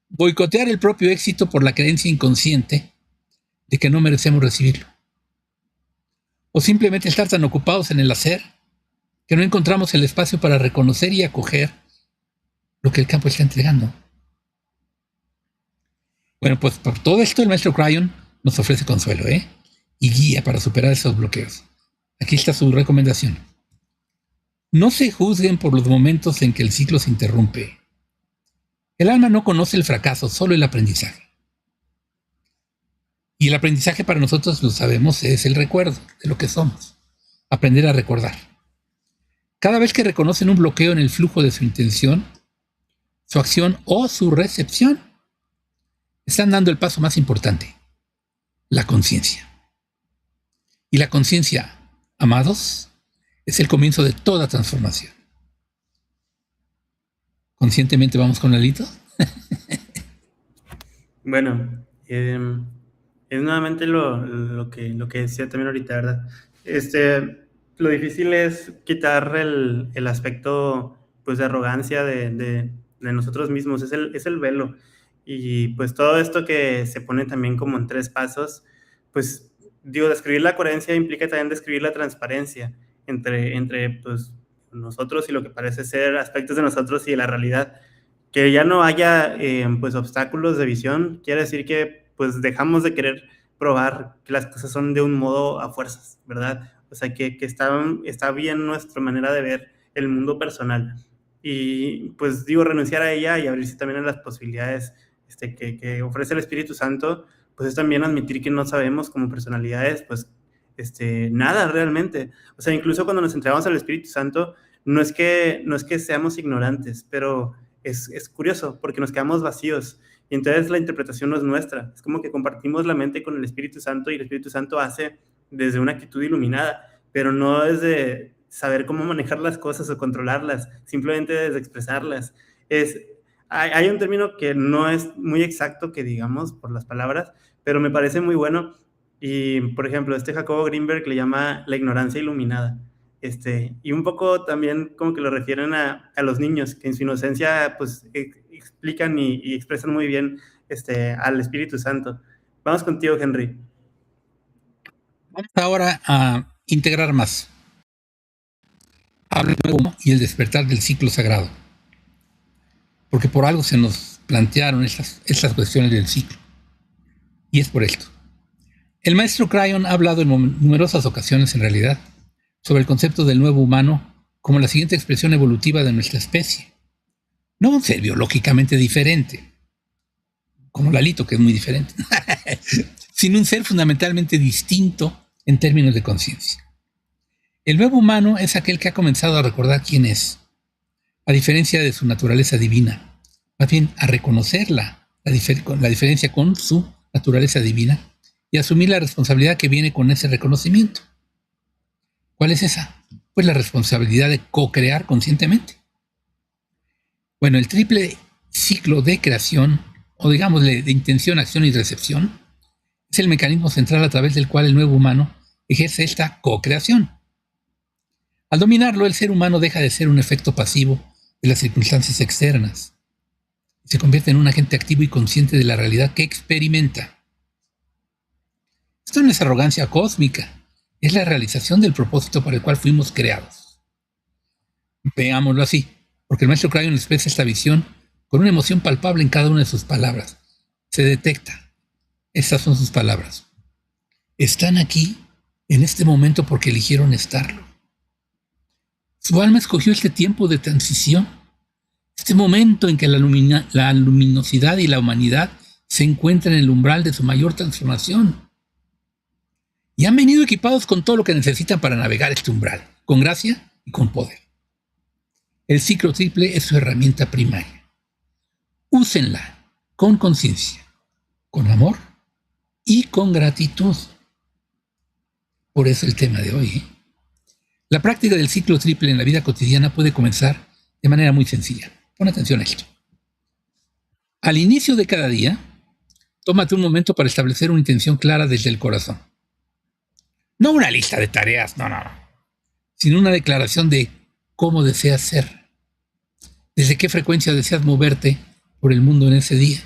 boicotear el propio éxito por la creencia inconsciente de que no merecemos recibirlo. O simplemente estar tan ocupados en el hacer que no encontramos el espacio para reconocer y acoger lo que el campo está entregando. Bueno, pues por todo esto el maestro Cryon nos ofrece consuelo, y guía para superar esos bloqueos. Aquí está su recomendación. No se juzguen por los momentos en que el ciclo se interrumpe. El alma no conoce el fracaso, solo el aprendizaje. Y el aprendizaje para nosotros, lo sabemos, es el recuerdo de lo que somos. Aprender a recordar. Cada vez que reconocen un bloqueo en el flujo de su intención, su acción o su recepción, están dando el paso más importante, la conciencia. Y la conciencia, amados, es el comienzo de toda transformación. ¿Conscientemente vamos con Lalito? Bueno, es nuevamente lo que decía también ahorita, ¿verdad? Lo difícil es quitar el aspecto, pues, de arrogancia de nosotros mismos, es el velo. Y pues todo esto que se pone también como en 3 pasos, pues digo, describir la coherencia implica también describir la transparencia entre pues nosotros y lo que parece ser aspectos de nosotros y de la realidad. Que ya no haya pues obstáculos de visión, quiere decir que pues dejamos de querer probar que las cosas son de un modo a fuerzas, ¿verdad? O sea, que está bien nuestra manera de ver el mundo personal. Y pues digo, renunciar a ella y abrirse también a las posibilidades que ofrece el Espíritu Santo, pues es también admitir que no sabemos como personalidades, pues nada realmente. O sea, incluso cuando nos entregamos al Espíritu Santo, no es que seamos ignorantes, pero es curioso porque nos quedamos vacíos y entonces la interpretación no es nuestra. Es como que compartimos la mente con el Espíritu Santo y el Espíritu Santo hace desde una actitud iluminada, pero no desde saber cómo manejar las cosas o controlarlas, simplemente desde expresarlas. Hay un término que no es muy exacto que digamos por las palabras, pero me parece muy bueno y, por ejemplo, Jacobo Greenberg le llama la ignorancia iluminada. Y un poco también como que lo refieren a los niños, que en su inocencia pues explican y expresan muy bien al Espíritu Santo. Vamos contigo, Henry. Vamos ahora a integrar más. Habla nuevo y el despertar del ciclo sagrado. Porque por algo se nos plantearon estas cuestiones del ciclo. Y es por esto. El maestro Cryon ha hablado en numerosas ocasiones, en realidad, sobre el concepto del nuevo humano como la siguiente expresión evolutiva de nuestra especie. No un ser biológicamente diferente, como Lalito, que es muy diferente, sino un ser fundamentalmente distinto en términos de conciencia. El nuevo humano es aquel que ha comenzado a recordar quién es, a diferencia de su naturaleza divina, más bien a reconocerla, la diferencia con su naturaleza divina y asumir la responsabilidad que viene con ese reconocimiento. ¿Cuál es esa? Pues la responsabilidad de co-crear conscientemente. Bueno, el triple ciclo de creación, o digámosle de intención, acción y recepción, es el mecanismo central a través del cual el nuevo humano ejerce esta co-creación. Al dominarlo, el ser humano deja de ser un efecto pasivo de las circunstancias externas y se convierte en un agente activo y consciente de la realidad que experimenta. Esto no es arrogancia cósmica, es la realización del propósito para el cual fuimos creados. Veámoslo así, porque el maestro Cryon expresa esta visión con una emoción palpable en cada una de sus palabras. Se detecta. Estas son sus palabras. Están aquí en este momento porque eligieron estarlo. Su alma escogió este tiempo de transición, este momento en que la luminosidad y la humanidad se encuentran en el umbral de su mayor transformación. Y han venido equipados con todo lo que necesitan para navegar este umbral, con gracia y con poder. El ciclo triple es su herramienta primaria. Úsenla con conciencia, con amor y con gratitud. Por eso el tema de hoy. La práctica del ciclo triple en la vida cotidiana puede comenzar de manera muy sencilla. Pon atención a esto. Al inicio de cada día, tómate un momento para establecer una intención clara desde el corazón. No una lista de tareas, no, sino una declaración de cómo deseas ser, desde qué frecuencia deseas moverte por el mundo en ese día.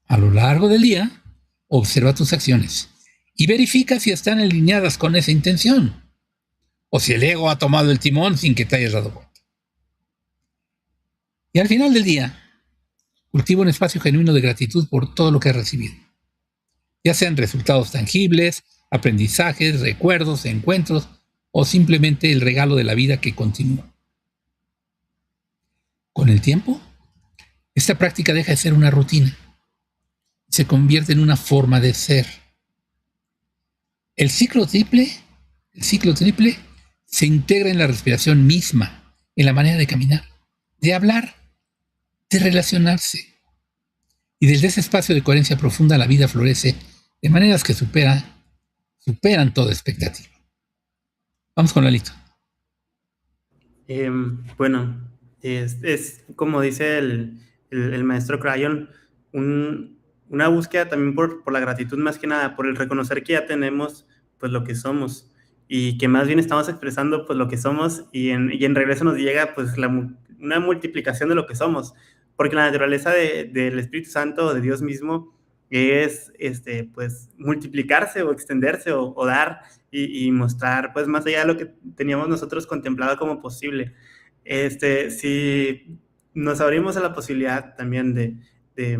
A lo largo del día, observa tus acciones y verifica si están alineadas con esa intención, o si el ego ha tomado el timón sin que te hayas dado cuenta. Y al final del día, cultiva un espacio genuino de gratitud por todo lo que has recibido, ya sean resultados tangibles, aprendizajes, recuerdos, encuentros o simplemente el regalo de la vida que continúa. Con el tiempo, esta práctica deja de ser una rutina, se convierte en una forma de ser. El ciclo triple se integra en la respiración misma, en la manera de caminar, de hablar, de relacionarse. Y desde ese espacio de coherencia profunda la vida florece de maneras que superan toda expectativa. Vamos con Lalito. Bueno, es como dice el maestro Cryon, una búsqueda también por la gratitud, más que nada, por el reconocer que ya tenemos pues lo que somos y que más bien estamos expresando pues lo que somos y en regreso nos llega pues una multiplicación de lo que somos, porque la naturaleza del Espíritu Santo o de Dios mismo es pues multiplicarse o extenderse o dar y mostrar pues más allá de lo que teníamos nosotros contemplado como posible. Si nos abrimos a la posibilidad también de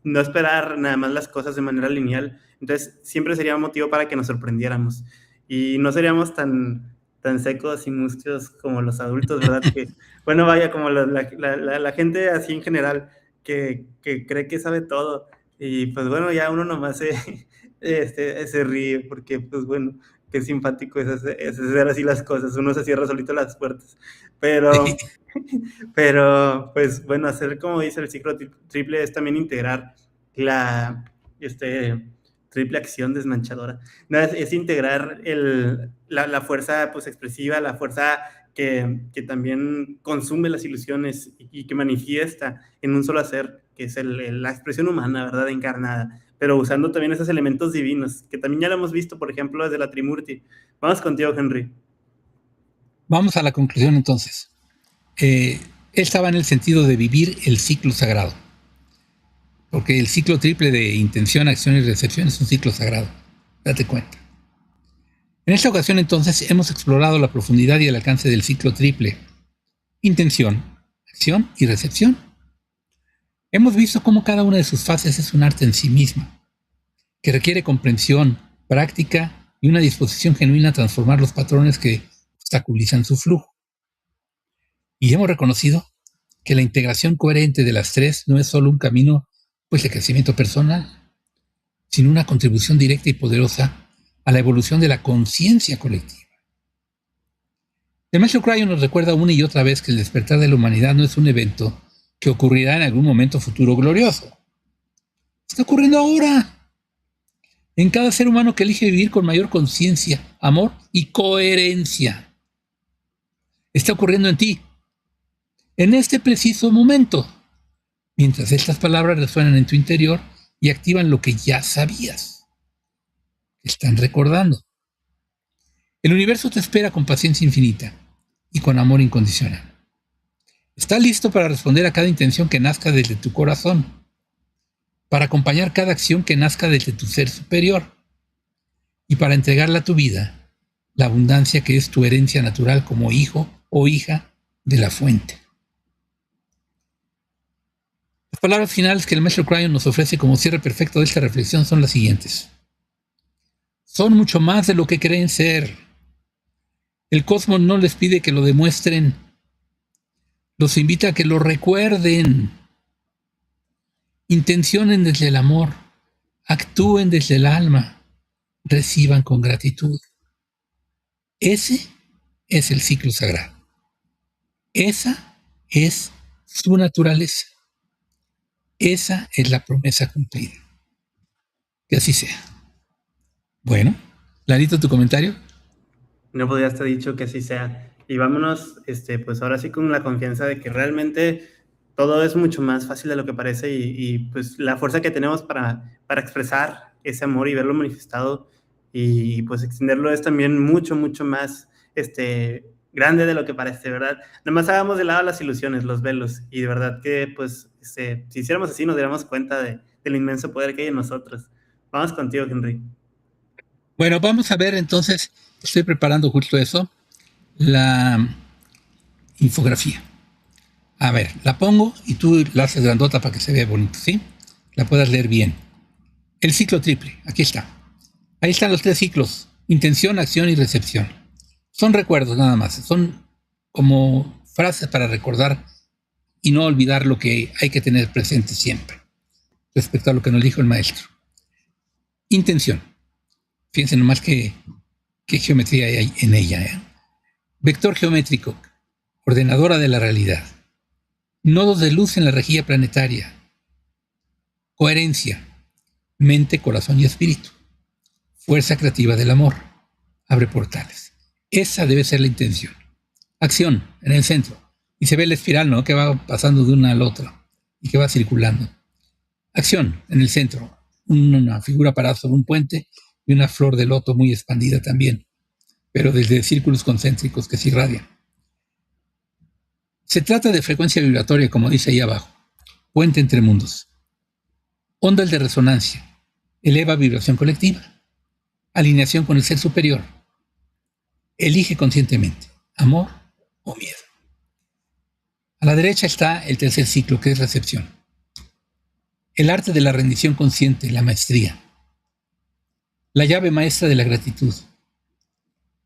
no esperar nada más las cosas de manera lineal, entonces siempre sería un motivo para que nos sorprendiéramos y no seríamos tan secos y mustios como los adultos, ¿verdad? Que, bueno, vaya, como la gente así en general que cree que sabe todo y pues bueno, ya uno nomás se ríe porque pues bueno, qué simpático es hacer así las cosas, uno se cierra solito las puertas, pero pues bueno, hacer como dice el ciclo triple es también integrar la triple acción desmanchadora. No, es integrar la fuerza pues expresiva, la fuerza que también consume las ilusiones y que manifiesta en un solo hacer, que es la expresión humana, ¿verdad? Encarnada, pero usando también esos elementos divinos, que también ya lo hemos visto, por ejemplo, desde la Trimurti. Vamos contigo, Henry. Vamos a la conclusión entonces. Esta va en el sentido de vivir el ciclo sagrado, porque el ciclo triple de intención, acción y recepción es un ciclo sagrado. Date cuenta. En esta ocasión entonces hemos explorado la profundidad y el alcance del ciclo triple: intención, acción y recepción. Hemos visto cómo cada una de sus fases es un arte en sí misma, que requiere comprensión, práctica y una disposición genuina a transformar los patrones que obstaculizan su flujo. Y hemos reconocido que la integración coherente de las tres no es solo un camino pues, de crecimiento personal, sino una contribución directa y poderosa a la evolución de la conciencia colectiva. El maestro Cryon nos recuerda una y otra vez que el despertar de la humanidad no es un evento que ocurrirá en algún momento futuro glorioso. Está ocurriendo ahora. en cada ser humano que elige vivir con mayor conciencia, amor y coherencia. Está ocurriendo en ti, en este preciso momento, mientras estas palabras resuenan en tu interior y activan lo que ya sabías. Están recordando. El universo te espera con paciencia infinita y con amor incondicional. Está listo para responder a cada intención que nazca desde tu corazón, para acompañar cada acción que nazca desde tu ser superior y para entregarle a tu vida la abundancia que es tu herencia natural como hijo o hija de la fuente. Las palabras finales que el maestro Cryon nos ofrece como cierre perfecto de esta reflexión son las siguientes. Son mucho más de lo que creen ser. El cosmos no les pide que lo demuestren, los invita a que lo recuerden. Intencionen desde el amor, actúen desde el alma, reciban con gratitud. Ese es el ciclo sagrado. Esa es su naturaleza. Esa es la promesa cumplida. Que así sea. Bueno, Larito, ¿tu comentario? No podría estar dicho que así sea. Y vámonos, pues ahora sí con la confianza de que realmente todo es mucho más fácil de lo que parece y pues la fuerza que tenemos para expresar ese amor y verlo manifestado y pues extenderlo es también mucho, mucho más grande de lo que parece, ¿verdad? Nada más hagamos de lado las ilusiones, los velos y de verdad que pues si hiciéramos así nos diéramos cuenta del inmenso poder que hay en nosotros. Vamos contigo, Henry. Bueno, vamos a ver entonces, estoy preparando justo eso, la infografía. A ver, la pongo y tú la haces grandota para que se vea bonito, ¿sí? La puedas leer bien. El ciclo triple, aquí está. Ahí están los 3 ciclos, intención, acción y recepción. Son recuerdos nada más, son como frases para recordar y no olvidar lo que hay que tener presente siempre, respecto a lo que nos dijo el maestro. Intención. Fíjense nomás qué geometría hay en ella. Vector geométrico, ordenadora de la realidad. Nodos de luz en la rejilla planetaria. Coherencia, mente, corazón y espíritu. Fuerza creativa del amor. Abre portales. Esa debe ser la intención. Acción, en el centro. Y se ve la espiral, ¿no? Que va pasando de una al otra y que va circulando. Acción, en el centro. Una figura parada sobre un puente y una flor de loto muy expandida también, pero desde círculos concéntricos que se irradian. Se trata de frecuencia vibratoria, como dice ahí abajo. Puente entre mundos. Ondas de resonancia. Eleva vibración colectiva. Alineación con el ser superior. Elige conscientemente. Amor o miedo. A la derecha está el tercer ciclo, que es recepción. El arte de la rendición consciente, la maestría. La llave maestra de la gratitud.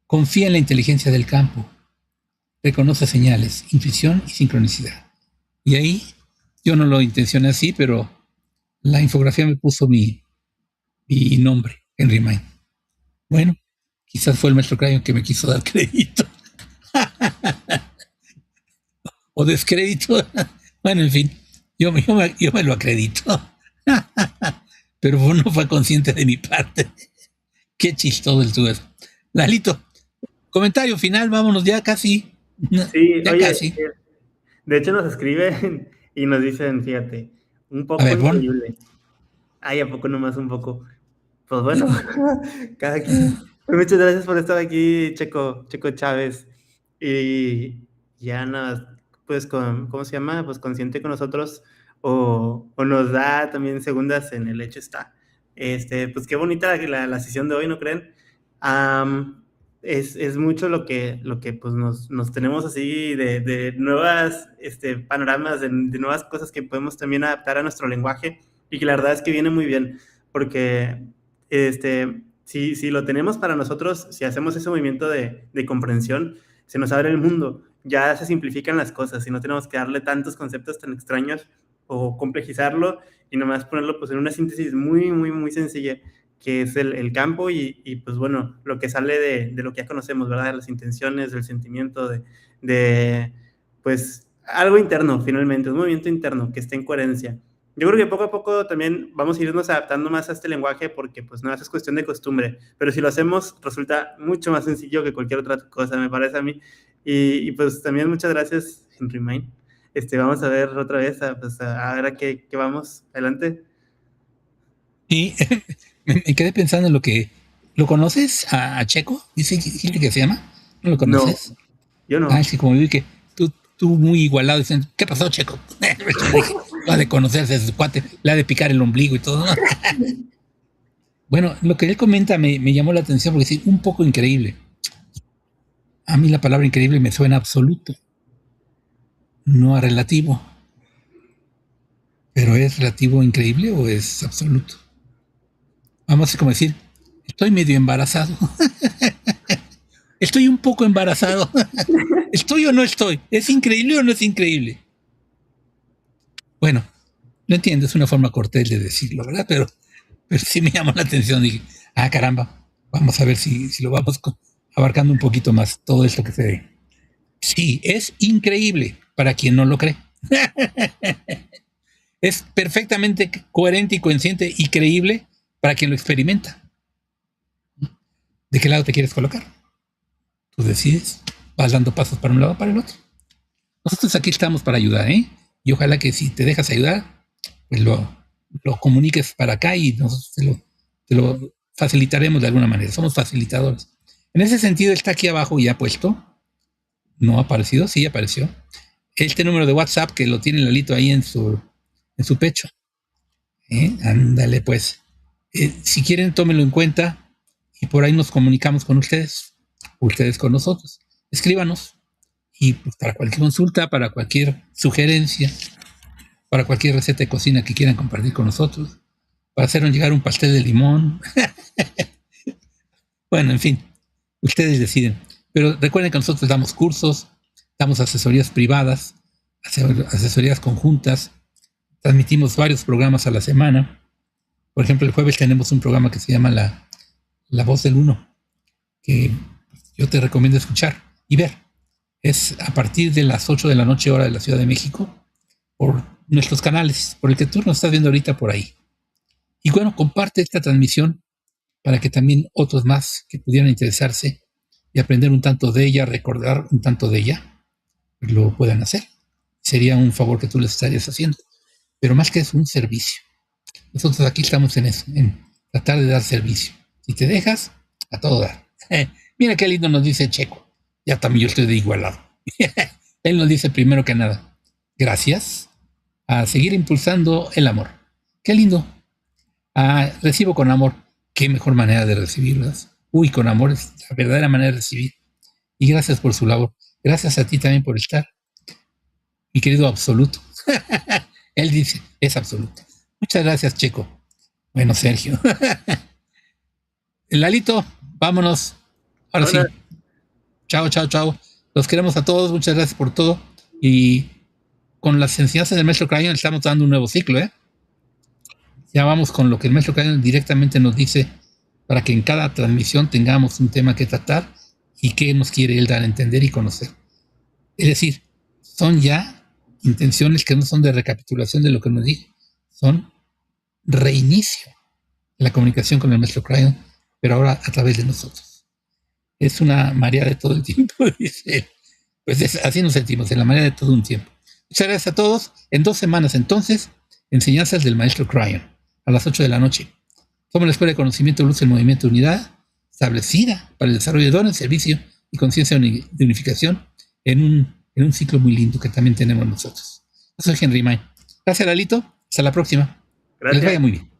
Confía en la inteligencia del campo. Reconoce señales, intuición y sincronicidad. Y ahí, yo no lo intencioné así, pero la infografía me puso mi nombre, Henry Main. Bueno, quizás fue el maestro Cryon que me quiso dar crédito. O descrédito. Bueno, en fin, yo me lo acredito. Pero no fue consciente de mi parte. Qué chistoso el tuyo. Lalito, comentario final, vámonos ya casi. Sí, Ya oye, casi. de hecho nos escriben y nos dicen, fíjate, un A poco ver, Bon. increíble. Ay, ¿a poco nomás un poco? Pues bueno, cada quien. Pues muchas gracias por estar aquí, Checo Chávez. Y ya nada, pues ¿cómo se llama? Pues consciente con nosotros o nos da también segundas en el hecho está. Pues qué bonita la sesión de hoy, ¿no creen? Es mucho lo que pues nos tenemos así de nuevas panoramas, de nuevas cosas que podemos también adaptar a nuestro lenguaje y que la verdad es que viene muy bien porque si lo tenemos para nosotros, si hacemos ese movimiento de comprensión, se nos abre el mundo, ya se simplifican las cosas y no tenemos que darle tantos conceptos tan extraños o complejizarlo y nomás ponerlo pues en una síntesis muy, muy, muy sencilla que es el campo y pues bueno, lo que sale de lo que ya conocemos, ¿verdad? De las intenciones, del sentimiento, de pues algo interno finalmente, un movimiento interno que esté en coherencia. Yo creo que poco a poco también vamos a irnos adaptando más a este lenguaje porque pues no, es cuestión de costumbre, pero si lo hacemos resulta mucho más sencillo que cualquier otra cosa, me parece a mí. Y pues también muchas gracias, Henry Main. Vamos a ver otra vez, a ver a qué vamos adelante. Y me quedé pensando en lo que... ¿Lo conoces a Checo? ¿Dice que se llama? ¿No lo conoces? No, yo no. Ah, sí, como vi que tú muy igualado, dicen, ¿qué pasó, Checo? Dije, la de conocerse a su cuate, la de picar el ombligo y todo, ¿no? Bueno, lo que él comenta me llamó la atención porque es un poco increíble. A mí la palabra increíble me suena a absoluto, no a relativo. ¿Pero es relativo increíble o es absoluto? Vamos a como decir, estoy medio embarazado. Estoy un poco embarazado. ¿Estoy o no estoy? ¿Es increíble o no es increíble? Bueno, no entiendo, es una forma cortés de decirlo, ¿verdad? Pero sí me llamó la atención. Dije, caramba, vamos a ver si lo vamos abarcando un poquito más, todo esto que se ve. Sí, es increíble para quien no lo cree. Es perfectamente coherente y consciente y creíble para quien lo experimenta. ¿De qué lado te quieres colocar? Tú decides, vas dando pasos para un lado o para el otro. Nosotros aquí estamos para ayudar, ¿eh? Y ojalá que si te dejas ayudar, pues lo comuniques para acá y nosotros te lo facilitaremos de alguna manera. Somos facilitadores. En ese sentido, está aquí abajo ya puesto. ¿No ha aparecido? Sí, apareció. Este número de WhatsApp que lo tiene Lalito ahí en su pecho. Ándale, pues. Si quieren, tómenlo en cuenta y por ahí nos comunicamos con ustedes con nosotros. Escríbanos y pues, para cualquier consulta, para cualquier sugerencia, para cualquier receta de cocina que quieran compartir con nosotros, para hacernos llegar un pastel de limón. Bueno, en fin, ustedes deciden. Pero recuerden que nosotros damos cursos, damos asesorías privadas, asesorías conjuntas, transmitimos varios programas a la semana. Por ejemplo, el jueves tenemos un programa que se llama La Voz del Uno, que yo te recomiendo escuchar y ver. Es a partir de las 8 de la noche, hora de la Ciudad de México, por nuestros canales, por el que tú nos estás viendo ahorita por ahí. Y bueno, comparte esta transmisión para que también otros más que pudieran interesarse y aprender un tanto de ella, recordar un tanto de ella, lo puedan hacer. Sería un favor que tú les estarías haciendo. Pero más que es un servicio. Nosotros aquí estamos en eso, en tratar de dar servicio. Si te dejas, a todo dar. Mira qué lindo nos dice Checo. Ya también yo estoy de igualado. Él nos dice primero que nada, gracias a seguir impulsando el amor. Qué lindo. Recibo con amor. Qué mejor manera de recibirlas. Uy, con amor es la verdadera manera de recibir. Y gracias por su labor. Gracias a ti también por estar. Mi querido absoluto. Él dice, es absoluto. Muchas gracias, Checo. Bueno, Sergio. Lalito, vámonos. Ahora Hola. Sí. Chao, chao, chao. Los queremos a todos. Muchas gracias por todo. Y con las enseñanzas del maestro Crayon estamos dando un nuevo ciclo, ¿eh? Ya vamos con lo que el maestro Crayon directamente nos dice para que en cada transmisión tengamos un tema que tratar y qué nos quiere él dar a entender y conocer. Es decir, son ya intenciones que no son de recapitulación de lo que nos dijo, son reinicio de la comunicación con el maestro Crayon, pero ahora a través de nosotros. Es una marea de todo el tiempo, dice él. Pues así nos sentimos, en la marea de todo un tiempo. Muchas gracias a todos. En 2 semanas entonces, enseñanzas del maestro Crayon, a las 8 de la noche. Somos la Escuela de Conocimiento Luz del Movimiento de Unidad, establecida para el desarrollo de dones, servicio y conciencia de unificación en un ciclo muy lindo que también tenemos nosotros. Yo soy Henry Main. Gracias, Lalito. Hasta la próxima. Gracias. Que les vaya muy bien.